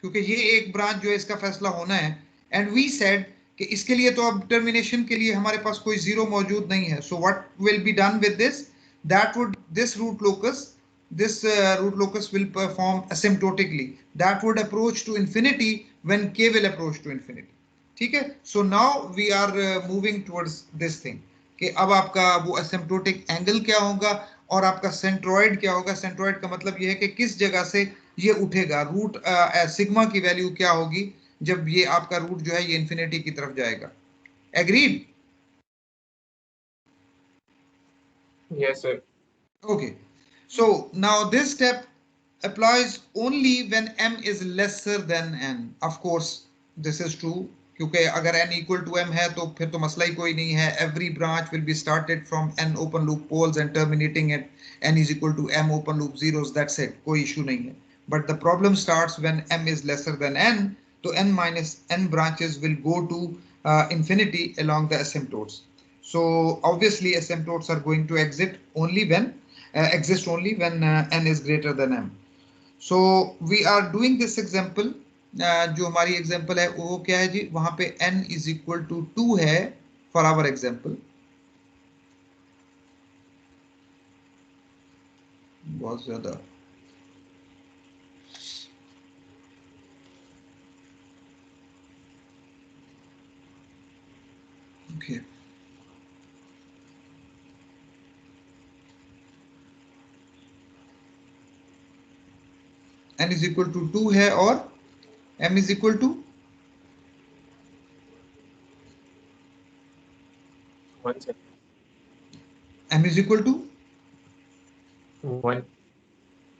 क्योंकि ये एक ब्रांच जो है इसका फैसला होना है। एंड वी सेड कि इसके लिए तो अब टर्मिनेशन के लिए हमारे पास कोई जीरो मौजूद नहीं है। So what will be done with this, that would this root locus, this root locus will perform asymptotically, that would approach to infinity when k will approach to infinity. ठीक है, so now we are moving towards this thing कि अब आपका वो asymptotic angle क्या होगा और आपका centroid क्या होगा। centroid का मतलब ये है कि किस जगह से ये उठेगा, रूट सिग्मा की वैल्यू क्या होगी जब ये आपका रूट जो है ये इंफिनिटी की तरफ जाएगा। Agreed? Yes sir. Okay, so now this step applies only when m is lesser than n. Of course, this is true क्योंकि अगर n इक्वल टू m है तो फिर तो मसला ही कोई नहीं है. Every branch will be started from n open loop poles and terminating at n is equal to m open loop zeros. That's it, कोई इशू नहीं है. But the problem starts when m is lesser than n. तो n minus n branches will go to infinity along the asymptotes. So obviously asymptotes are going to exist only when n is greater than m. So we are doing this example. जो हमारी example है वो क्या है जी, वहां पे n is equal to 2 है for our example. बहुत ज्यादा okay. n is equal to 2 है और m is equal to 1 m is equal to 1.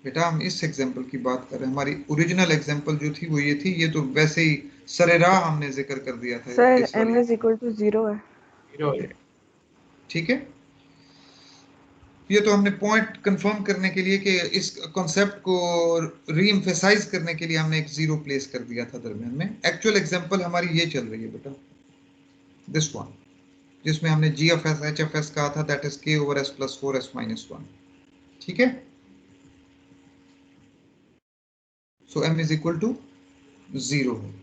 बेटा हम इस एग्जाम्पल की बात कर रहे हैं. हमारी ओरिजिनल एग्जाम्पल जो थी वो ये थी. ये तो वैसे ही सरेराह हमने जिक्र कर दिया था सर इस वाली. m इज इक्वल टू 0 है. 0 है. ठीक है, ये तो हमने पॉइंट कंफर्म करने के लिए कि इस कॉन्सेप्ट को रीएम्फेसाइज करने के लिए हमने एक जीरो प्लेस कर दिया था दरमियान में. एक्चुअल एग्जांपल हमारी ये चल रही है बेटा, दिस वन, जिसमें हमने G of S H of S कहा था, that is K over S plus 4s minus 1. ठीक है, so m is equal to 0 है.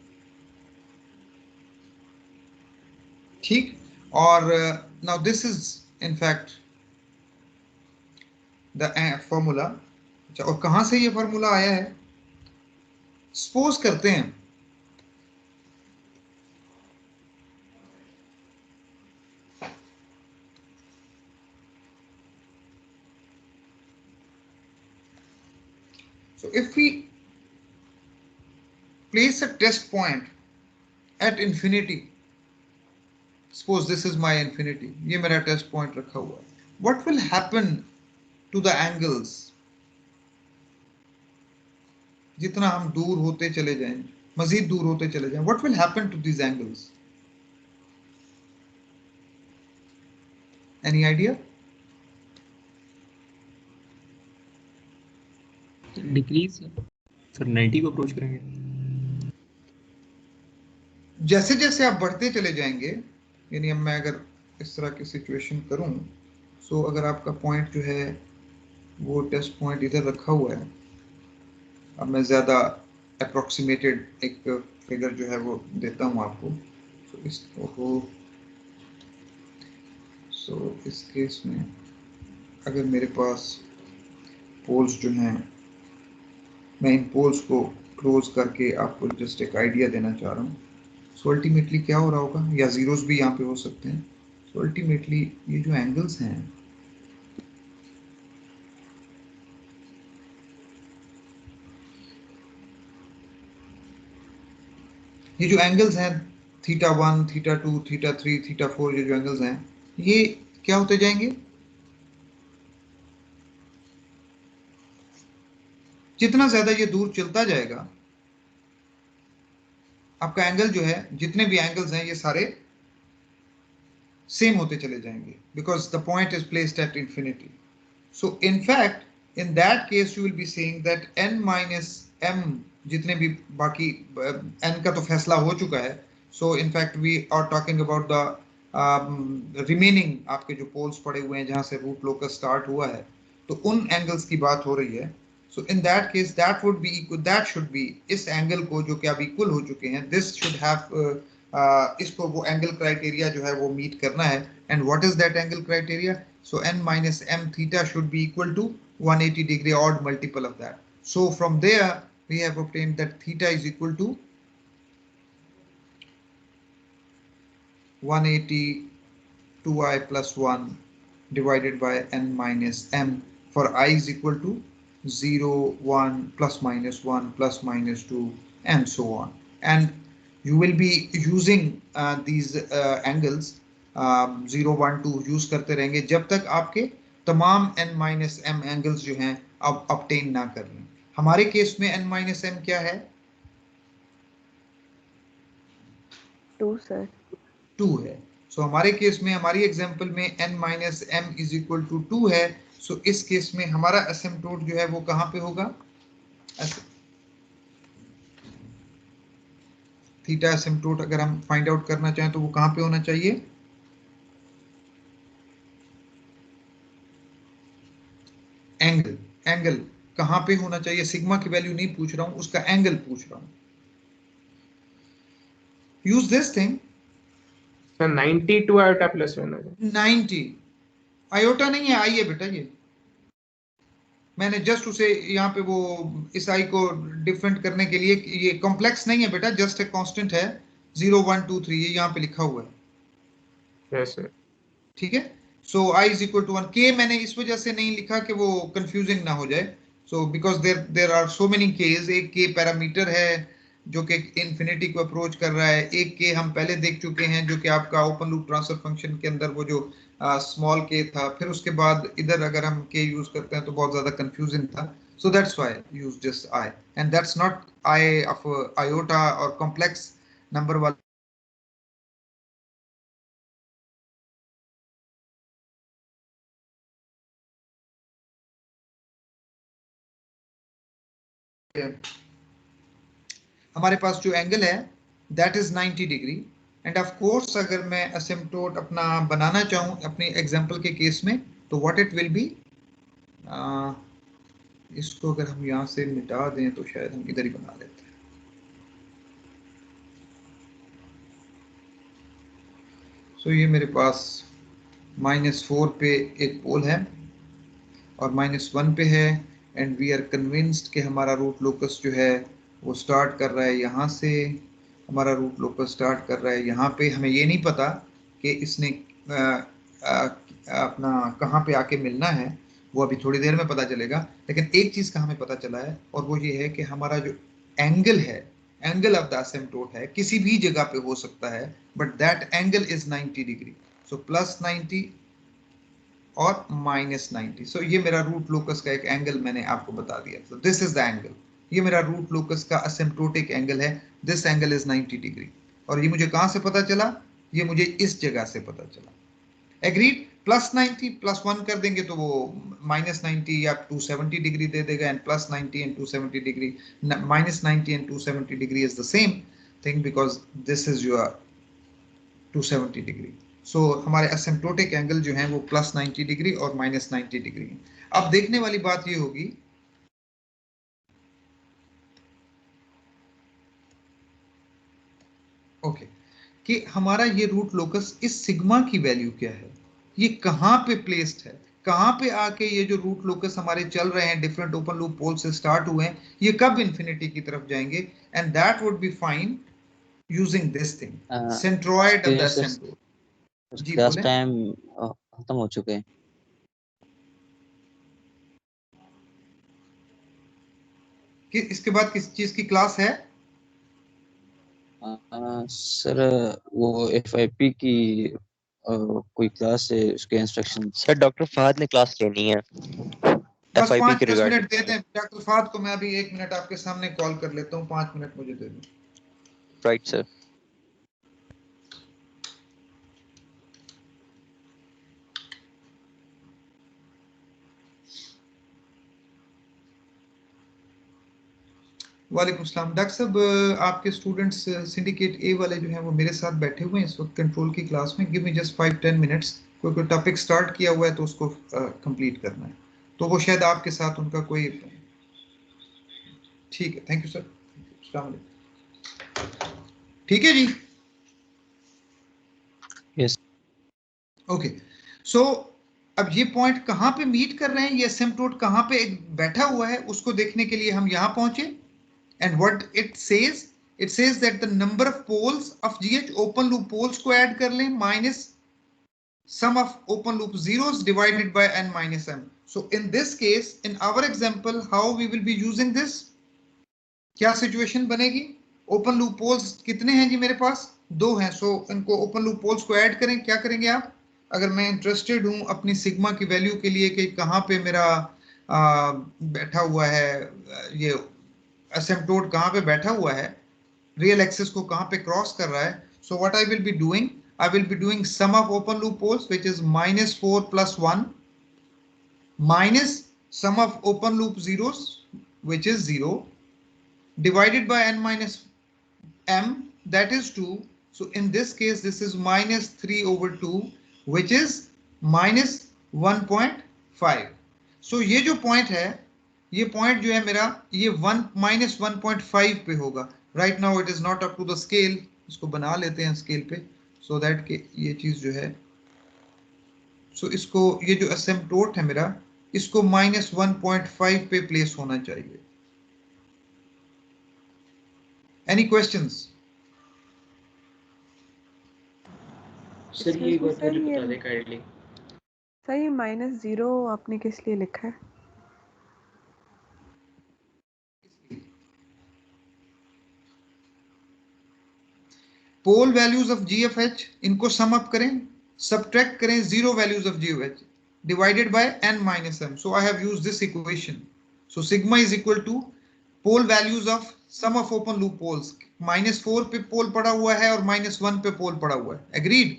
ठीक, और now this is in fact the formula. अच्छा, और कहां से ये फॉर्मूला आया है? सपोज करते हैं so if we place a test point at infinity, suppose this is my infinity, ये मेरा टेस्ट पॉइंट रखा हुआ है. what will happen to the angles? जितना हम दूर होते चले जाएं, मजीद दूर होते चले जाएं, what will happen to these angles? Any idea? Decrease sir 90 को अप्रोच करेंगे. जैसे जैसे आप बढ़ते चले जाएंगे, यानी अब मैं अगर इस तरह की सिचुएशन करूं, सो अगर आपका पॉइंट जो है वो टेस्ट पॉइंट इधर रखा हुआ है. अब मैं ज़्यादा अप्रोक्सीमेटेड एक फिगर जो है वो देता हूं आपको. सो इस केस में अगर मेरे पास पोल्स जो हैं, मैं इन पोल्स को क्लोज करके आपको जस्ट एक आइडिया देना चाह रहा हूँ. सो अल्टीमेटली क्या हो रहा होगा, या जीरोस भी यहाँ पे हो सकते हैं. सो अल्टीमेटली ये जो एंगल्स हैं, ये जो एंगल्स हैं θ1, θ2, θ3, θ4, ये जो एंगल्स हैं ये क्या होते जाएंगे? जितना ज्यादा ये दूर चलता जाएगा, आपका एंगल जो है, जितने भी एंगल्स हैं ये सारे सेम होते चले जाएंगे, because the point is placed at infinity. So in fact in that case you will be saying that n minus m, जितने भी बाकी n का तो फैसला हो चुका है. So in fact we are talking about the remaining आपके जो पोल्स पड़े हुए हैं जहां से रूट लोकस स्टार्ट हुआ है, तो उन एंगल्स की बात हो रही है. So in that case, that would be equal. That should be इस एंगल को जो कि अब इक्वल हो चुके हैं. This should have इसको वो एंगल क्राइटेरिया जो है वो मीट करना है. And what is that angle criteria? So n minus m theta should be equal to 180 degree, odd multiple of that. So from there we have obtained that theta is equal to 180 2i plus 1 divided by n minus m for I is equal to 0, 1, plus minus 1, plus minus 2, and so on. And you will be using these angles 0, 1, 2 use करते रहेंगे जब तक आपके तमाम n minus m angles जो हैं अब obtain ना कर लें. हमारे केस में n minus m क्या है? 2 सर। 2 है। सो हमारे केस में, हमारी एग्जांपल में n minus m is equal to 2 है। सो इस केस में हमारा एसिम्पटोट जो है वो कहाँ पे होगा? थीटा एसिम्पटोट अगर हम फाइंड आउट करना चाहें तो वो कहाँ पे होना चाहिए? एंगल। एंगल कहाँ पे होना चाहिए? सिग्मा की वैल्यू नहीं पूछ रहा हूं, उसका एंगल पूछ रहा हूं। Use this thing. 92 iota plus 1 है। 90 आयोटा नहीं है, आई है बेटा। ये मैंने जस्ट उसे यहाँ पे वो इस आई को डिफरेंट करने के लिए, ये कॉम्प्लेक्स नहीं है बेटा, जस्ट ए कांस्टेंट है 0 1 2 3, ये यहाँ पे लिखा हुआ है। Yes sir. ठीक है। सो आई इज इक्वल टू 1। के मैंने इस वजह से नहीं लिखा कि वो कंफ्यूजिंग ना हो जाए। So because there are so many case. एक के पैरामीटर है जो कि इन्फिनिटी को अप्रोच कर रहा है, एक के हम पहले देख चुके हैं जो कि आपका ओपन लूप ट्रांसफर फंक्शन के अंदर वो जो स्मॉल के था, फिर उसके बाद इधर अगर हम के यूज करते हैं तो बहुत ज्यादा कंफ्यूजिंग था। सो that's why use just I, and that's not I of iota और कॉम्प्लेक्स नंबर वाला। हमारे पास जो एंगल है that is 90 degree. And of course अगर मैं असिम्पटोट अपना बनाना चाहूं अपने एग्जांपल के केस में तो व्हाट इट विल बी, इसको अगर हम यहां से मिटा दें तो शायद हम इधर ही बना लेते हैं। सो ये मेरे पास -4 पे एक पोल है और -1 पे है, एंड वी आर कन्विंस्ड कि हमारा रूट लोकस जो है वो स्टार्ट कर रहा है यहाँ से। हमारा रूट लोकस स्टार्ट कर रहा है यहाँ पे। हमें ये नहीं पता कि इसने अपना कहाँ पे आके मिलना है, वो अभी थोड़ी देर में पता चलेगा। लेकिन एक चीज़ का हमें पता चला है और वो ये है कि हमारा जो एंगल है, एंगल ऑफ द असिम्पटोट है, किसी भी जगह पे हो सकता है, but that angle is 90 degree. So +90 और -90। सो ये मेरा रूट लोकस का एक एंगल मैंने आपको बता दिया। So this is the angle. ये मेरा रूट लोकस का असिम्पटोटिक एंगल है। This angle is 90 degree. और ये मुझे कहां से पता चला? ये मुझे इस जगह से पता चला। एग्रीड। +90 +1 कर देंगे तो वो -90 या 270 डिग्री दे देगा, and +90 and 270 degree, -90 and 270 degree is the same thing because this is your 270 degree. So हमारे असिम्पटोटिक एंगल जो है वो +90 डिग्री और -90 डिग्री है। अब देखने वाली बात ये होगी ओके कि हमारा ये रूट लोकस इस सिग्मा की वैल्यू क्या है, ये कहाँ पे प्लेस्ड है, कहाँ पे आके ये जो रूट लोकस हमारे चल रहे हैं डिफरेंट ओपन लूप पोल से स्टार्ट हुए हैं, ये कब इन्फिनिटी की तरफ जाएंगे, and that would be find using this thing, centroid of the asymptote. जी क्लास बोले। टाइम खत्म हो चुके हैं। कि इसके बाद किस चीज की क्लास है? सर वो FIP की कोई क्लास है, उसके इंस्ट्रक्शन। सर डॉक्टर फहद ने क्लास लेनी है बस FIP के 5-10 रिगार्डिंग। मिनट देते हैं डॉक्टर फाद को। मैं अभी 1 मिनट आपके सामने कॉल कर लेता हूँ, 5 मिनट मुझे दे दो। Right sir. वालेकुम सलाम। डॉक्टर साहब, आपके स्टूडेंट्स सिंडिकेट ए वाले जो हैं वो मेरे साथ बैठे हुए हैं इस वक्त कंट्रोल की क्लास में। Give me just 5-10 minutes. कोई टॉपिक स्टार्ट किया हुआ है तो उसको कंप्लीट करना है, तो वो शायद आपके साथ उनका कोई। ठीक है, थैंक यू सर। अस्सलाम वालेकुम। ठीक है जी। यस। ओके। सो अब ये पॉइंट कहाँ पे मीट कर रहे हैं, ये असिम्पटोट कहाँ पे बैठा हुआ है, उसको देखने के लिए हम यहाँ पहुंचे। And what it says that the number of poles of GH open loop poles को ऐड कर लें minus sum of open loop zeros divided by n minus m. So in this case, in our example, how we will be using this? क्या situation बनेगी? Open loop poles कितने हैं जी मेरे पास? 2 हैं। सो इनको ओपन लूप पोल्स को add करें। क्या करेंगे आप? अगर मैं इंटरेस्टेड हूं अपनी सिग्मा की वैल्यू के लिए कि कहाँ पे मेरा बैठा हुआ है, ये असिम्पटोट कहाँ पे बैठा हुआ है, रियल एक्सिस को कहाँ पे क्रॉस कर रहा है, So what I will be doing, I will be doing sum of open loop poles, which is -4 plus 1 minus sum of open loop zeros, which is 0, divided by n minus m, that is 2. So in this case, this is -3/2, which is -1.5. So ये जो point है, ये point जो है मेरा, ये -1.5 पे होगा. Right now it is not up to the scale. इसको बना लेते हैं स्केल पे, सो दैट के ये चीज जो है, सो इसको, ये जो असिम्प्टोट है मेरा, इसको -1.5 पे प्लेस होना चाहिए. Any questions? सर ये एक बार फिर बता दें काइंडली. सर ये -0 आपने किस लिए लिखा है? पोल वैल्यूज ऑफ GFH, इनको सम अप करें, सब्ट्रैक्ट करें 0 values of GFH divided by n minus m. So I have used this equation. So sigma is equal to pole values of sum of open loop poles. -4 पे पोल पड़ा हुआ है और -1 पे पोल पड़ा हुआ है. Agreed?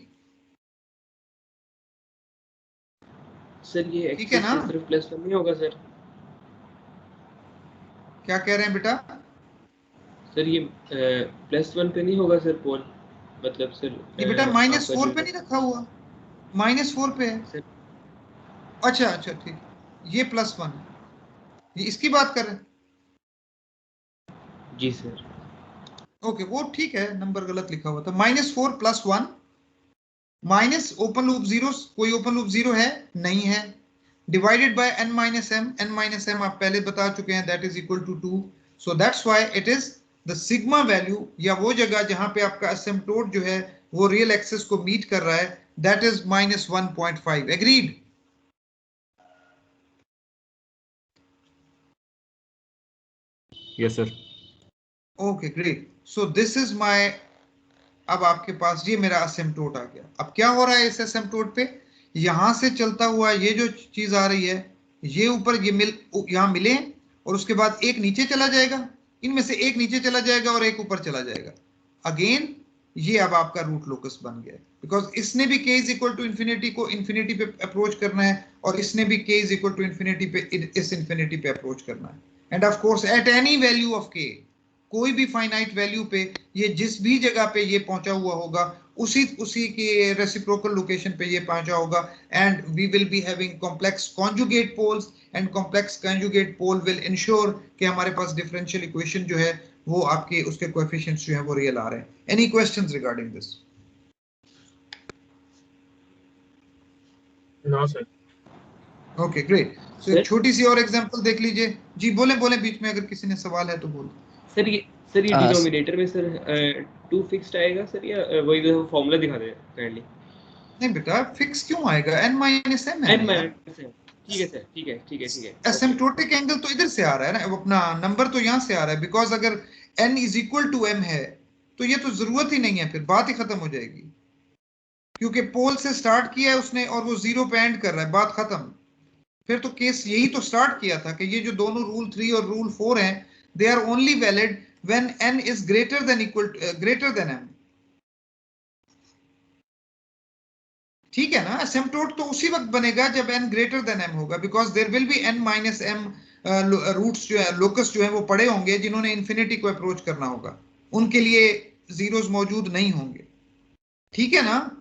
सर ये ठीक है ना? सिर्फ +1 नहीं होगा सर? क्या कह रहे हैं बेटा? सर ये +1 पे नहीं होगा सर पोल, मतलब सर ये बेटा -4 पे नहीं रखा हुआ, -4 पे है. सर अच्छा अच्छा ठीक, ये +1 है, ये इसकी बात कर रहे हैं. जी सर. ओके वो ठीक है, नंबर गलत लिखा हुआ था. -4 + 1 माइनस ओपन लूप जीरो, कोई ओपन लूप जीरो है नहीं है, divided by n minus m. n minus m आप पहले बता चुके हैं, that is equal to 2. So that's why it is the sigma value, या वो जगह जहां पे आपका असिम्प्टोट जो है वो रियल एक्सिस को मीट कर रहा है, that is -1.5. Agreed? Yes sir. Okay great. So this is my, अब आपके पास ये मेरा असिम्प्टोट आ गया. अब क्या हो रहा है इस असिम्प्टोट पे, यहां से चलता हुआ ये जो चीज आ रही है, ये ऊपर ये यहां मिले और उसके बाद एक नीचे चला जाएगा, इनमें से एक नीचे चला जाएगा और एक ऊपर चला जाएगा. अगेन ये अब आपका रूट लोकस बन गया, बिकॉज इसने भी k is equal to infinity को इन्फिनिटी पे अप्रोच करना है, और इसने भी k is equal to infinity पे इस इन्फिनिटी पे अप्रोच करना है. And of course at any value of k, कोई भी फाइनाइट वैल्यू पे ये जिस भी जगह पे ये पहुंचा हुआ होगा, उसी के रेसिप्रोकल लोकेशन पे ये पहुंचा होगा. And we will be having complex conjugate poles, and complex conjugate pole will ensure कि हमारे पास डिफरेंशियल इक्वेशन जो है वो आपके उसके कोएफिशिएंट्स जो है वो रियल आ रहे हैं. Any questions regarding this? No sir. Okay great. So एक छोटी सी और एग्जांपल देख लीजिए. जी बोले बोले, बीच में अगर किसी ने सवाल है तो बोलो. सर ये डिनोमिनेटर में सर 2 फिक्स्ड आएगा सर, या वही जो फार्मूला दिखा दे काइंडली? नहीं बेटा, फिक्स क्यों आएगा? n माइनस m है. n minus m. ठीक है सर, ठीक है. एसिम्प्टोटिक एंगल तो इधर से आ रहा है ना, अपना नंबर तो यहाँ से आ रहा है, बिकॉज अगर n is equal to m है तो ये तो जरूरत ही नहीं है, फिर बात ही खत्म हो जाएगी, क्योंकि पोल से स्टार्ट किया है उसने और वो जीरो पे एंड कर रहा है, बात खत्म. फिर तो केस यही तो स्टार्ट किया था कि ये जो दोनों रूल 3 और रूल 4 हैं, they are only valid when n is greater than m. ठीक है ना? असिम्प्टोट तो उसी वक्त बनेगा जब n ग्रेटर देन m होगा, because there will be n minus m roots जो है, लोकस जो है वो पड़े होंगे जिन्होंने इन्फिनिटी को अप्रोच करना होगा, उनके लिए जीरोस मौजूद नहीं होंगे. ठीक है ना?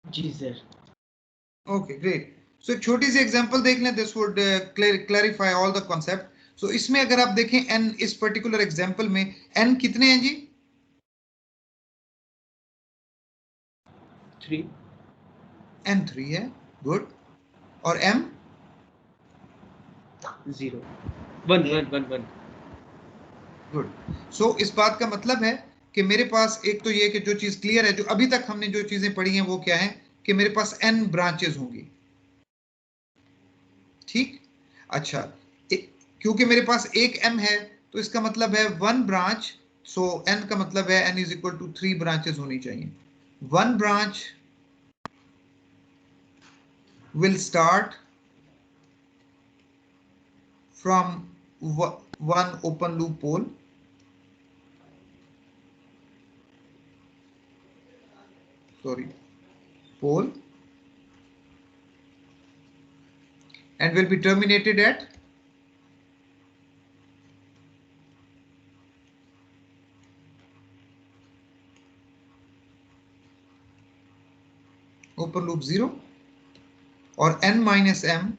जी सर. Okay great. सो एक छोटी सी एग्जांपल देख लें, this would clarify all the concept. So इसमें अगर आप देखें n, इस पर्टिकुलर एग्जांपल में n कितने हैं जी? 3. n 3 है. गुड. और m 0. 1. गुड. सो इस बात का मतलब है कि मेरे पास एक तो ये कि जो चीज क्लियर है, जो अभी तक हमने जो चीजें पढ़ी हैं वो क्या है कि मेरे पास n ब्रांचेस होंगी. ठीक. अच्छा, क्योंकि मेरे पास एक m है तो इसका मतलब है 1 ब्रांच. सो n का मतलब है n is equal to 3 branches होनी चाहिए. 1 branch will start from one open loop pole sorry, pole, and will be terminated at open loop 0, और n minus m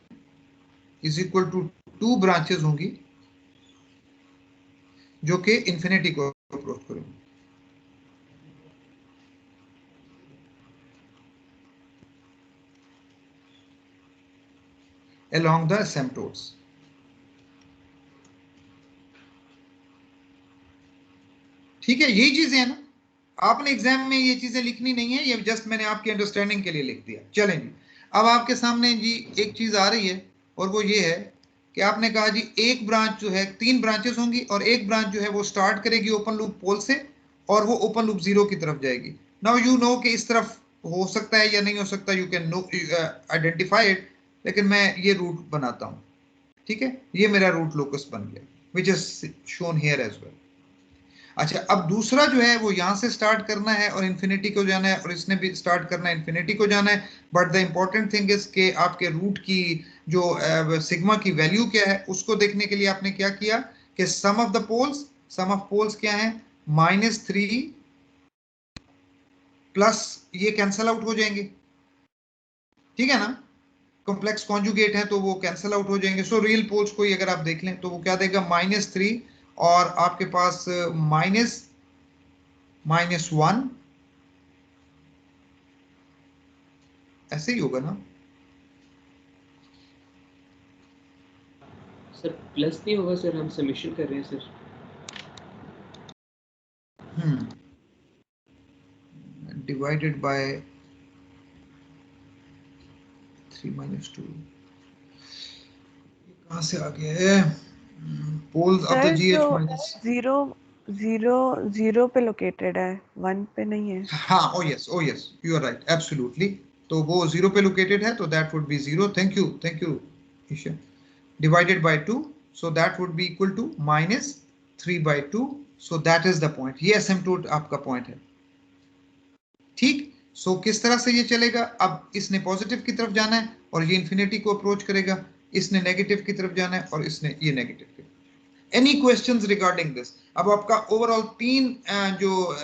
is equal to 2 branches होंगी जो कि infinity को अप्रोच करेंगी। along the asymptotes। ठीक है, यही चीजें है ना, आपने एग्जाम में ये चीजें लिखनी नहीं है, ये जस्ट मैंने आपकी अंडरस्टैंडिंग के लिए लिख दिया। चलेंगे, अब आपके सामने जी एक चीज आ रही है और वो ये है कि आपने कहा जी एक ब्रांच जो है, 3 ब्रांचेस होंगी और एक ब्रांच जो है वो स्टार्ट करेगी ओपन लूप पोल से और वो ओपन लूप 0 की तरफ जाएगी। नाउ यू नो कि इस तरफ हो सकता है या नहीं हो सकता, you can no identify it, लेकिन मैं ये रूट बनाता हूं। ठीक है, ये मेरा रूट लोकस बन गया, which is shown here as well. अच्छा, अब दूसरा जो है वो यहां से स्टार्ट करना है और इन्फिनिटी को जाना है, और इसने भी स्टार्ट करना है, इन्फिनिटी को जाना है। But the important thing is के आपके रूट की जो सिग्मा की वैल्यू क्या है उसको देखने के लिए आपने क्या किया कि some of the poles, some of poles क्या है, -3 प्लस ये कैंसल आउट हो जाएंगे। ठीक है ना, कॉम्प्लेक्स कॉन्जुगेट है तो वो कैंसल आउट हो जाएंगे। सो रियल पोल्स को अगर आप देख लें तो वो क्या देगा, -3 और आपके पास -1, ऐसे ही होगा ना सर? प्लस नहीं होगा सर, हम सबमिशन कर रहे हैं सर। डिवाइडेड बाय 3 - 2, कहां से आ गया है, poles of the sir GH जो माइनस, 0 पे लोकेटेड है, 1 पे नहीं है। हाँ, oh yes you are right, absolutely. तो वो 0 पे लोकेटेड है तो that would be 0। Thank you Isha. Divided by 2, so that would be equal to -3/2, so that is the point. ये एसिम्पटोट आपका पॉइंट है। ठीक, सो किस तरह से ये चलेगा, अब इसने पॉजिटिव की तरफ जाना है और ये इन्फिनिटी को अप्रोच करेगा, इसने नेगेटिव की तरफ जाना है और इसने ये नेगेटिव की। Any questions regarding this? अब आपका ओवरऑल 3 जो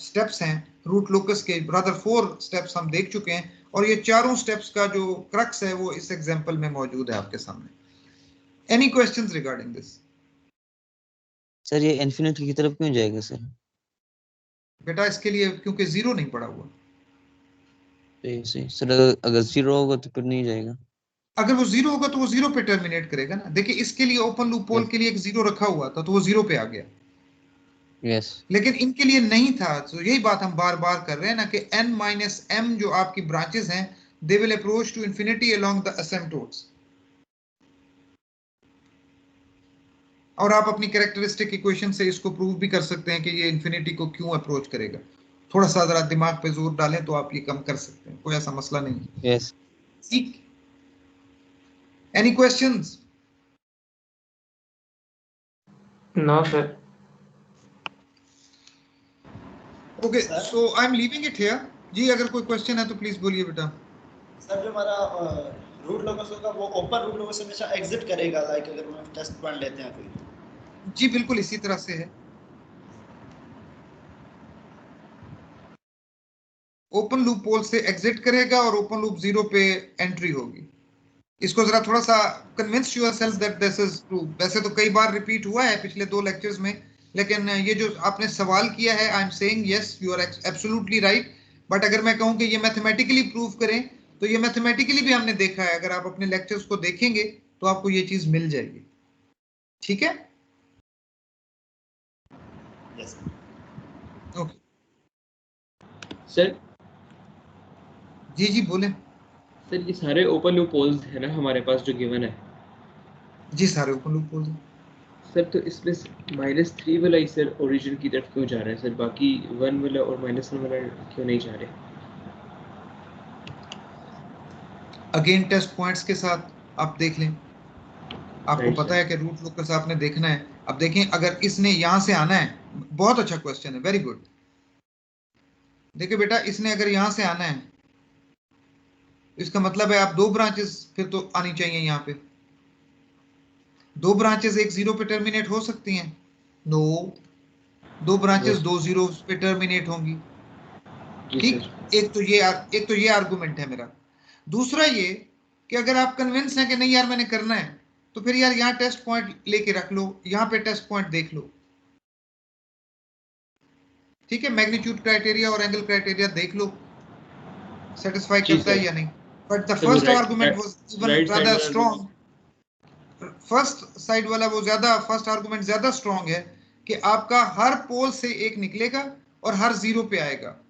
स्टेप्स हैं रूट लोकस के, ब्रदर 4 स्टेप्स हम देख चुके हैं, और ये चारों स्टेप्स का जो क्रक्स है वो इस एग्जांपल में मौजूद है आपके सामने। Any questions regarding this? Sir ये इन्फिनिटी की तरफ क्यों जाएगा सर? बेटा इसके लिए क्योंकि 0 नहीं पड़ा हुआ। सर अगर 0 होगा तो फिर नहीं जाएगा। अगर वो 0 होगा तो वो 0 पे टर्मिनेट करेगा ना। देखिए इसके लिए ओपन लूप पोल के लिए एक 0 रखा हुआ था तो वो 0 पे आ गया। यस, लेकिन इनके लिए नहीं था, तो यही बात हम बार बार कर रहे हैं ना कि n - m जो आपकी ब्रांचेस हैं, they will approach to infinity along the asymptotes. और आप अपनी कैरेक्टरिस्टिक इक्वेशन से इसको प्रूव भी कर सकते हैं कि ये इंफिनिटी को क्यों अप्रोच करेगा। थोड़ा सा जरा दिमाग पे जोर डालें तो आप ये कम कर सकते हैं, कोई ऐसा मसला नहीं है। यस। ठीक, any questions? No sir. Okay, so I am leaving it here. जी अगर कोई क्वेश्चन है तो प्लीज बोलिए बेटा। सर जो हमारा रूट लोकस होगा वो ओपन रूट लोकस से हमेशा एग्जिट करेगा, लाइक अगर हम टेस्ट पॉइंट लेते हैं कोई। जी बिल्कुल इसी तरह से है। ओपन लूप पोल से एग्जिट करेगा और ओपन लूप 0 पे एंट्री होगी। इसको जरा थोड़ा सा convince yourself that this is true. वैसे तो कई बार रिपीट हुआ है पिछले 2 लेक्चर्स में, लेकिन ये जो आपने सवाल किया है, I am saying yes you are absolutely right. But अगर मैं कहूं कि ये मैथमेटिकली प्रूव करें तो ये मैथमेटिकली भी हमने देखा है। अगर आप अपने लेक्चर्स को देखेंगे तो आपको ये चीज मिल जाएगी। ठीक है, यस ओके। सर जी बोलें। सर ये सारे ओपन लूप पोल्स है ना हमारे पास जो गिवन है? जी सारे ओपन लूप पोल हैं। सर तो इसमें -3 वाला ही सर ओरिजिन की तरफ क्यों जा रहा है सर, बाकी 1 वाला और -1 वाला क्यों नहीं जा रहे? अगेन टेस्ट पॉइंट्स के साथ आप देख लें, आपको राइट पता है कि रूट लोकस आपने देखना है। अब देखें अगर इसने यहां से आना है, बहुत अच्छा क्वेश्चन है, वेरी गुड। देखिए बेटा, इसने अगर यहां से आना है, इसका मतलब है आप 2 ब्रांचेस फिर तो आनी चाहिए यहाँ पे। 2 ब्रांचेस एक 0 पे टर्मिनेट हो सकती हैं? नो, 2 ब्रांचेस 2 0 पे टर्मिनेट होंगी। ठीक, एक तो ये आर्गुमेंट है मेरा। दूसरा ये कि अगर आप कन्विंस हैं कि नहीं यार मैंने करना है, तो फिर यार यहाँ टेस्ट पॉइंट लेके रख लो, यहाँ पे टेस्ट पॉइंट देख लो। ठीक है, मैग्नीट्यूड क्राइटेरिया और एंगल क्राइटेरिया देख लो सेटिस्फाई करता है या नहीं। But the first argument was even rather strong. First side वाला वो ज्यादा, फर्स्ट आर्गुमेंट ज्यादा स्ट्रांग है कि आपका हर पोल से एक निकलेगा और हर 0 पे आएगा।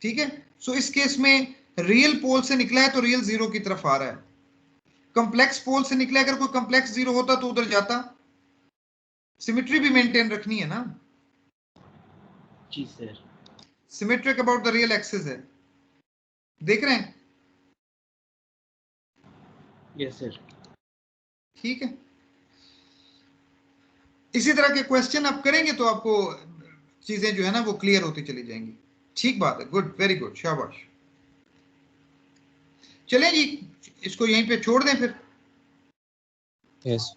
ठीक है, सो इस केस में रियल पोल से निकला है तो रियल 0 की तरफ आ रहा है। कॉम्प्लेक्स पोल से निकला, अगर कोई कॉम्प्लेक्स 0 होता तो उधर जाता। सिमेट्री भी मेंटेन रखनी है ना। जी sir. Symmetric about the real axis है, देख रहे हैं? Yes sir. ठीक है, इसी तरह के क्वेश्चन आप करेंगे तो आपको चीजें जो है ना वो क्लियर होती चली जाएंगी। ठीक बात है, गुड, वेरी गुड, शाबाश। चलें जी, इसको यहीं पे छोड़ दें फिर। यस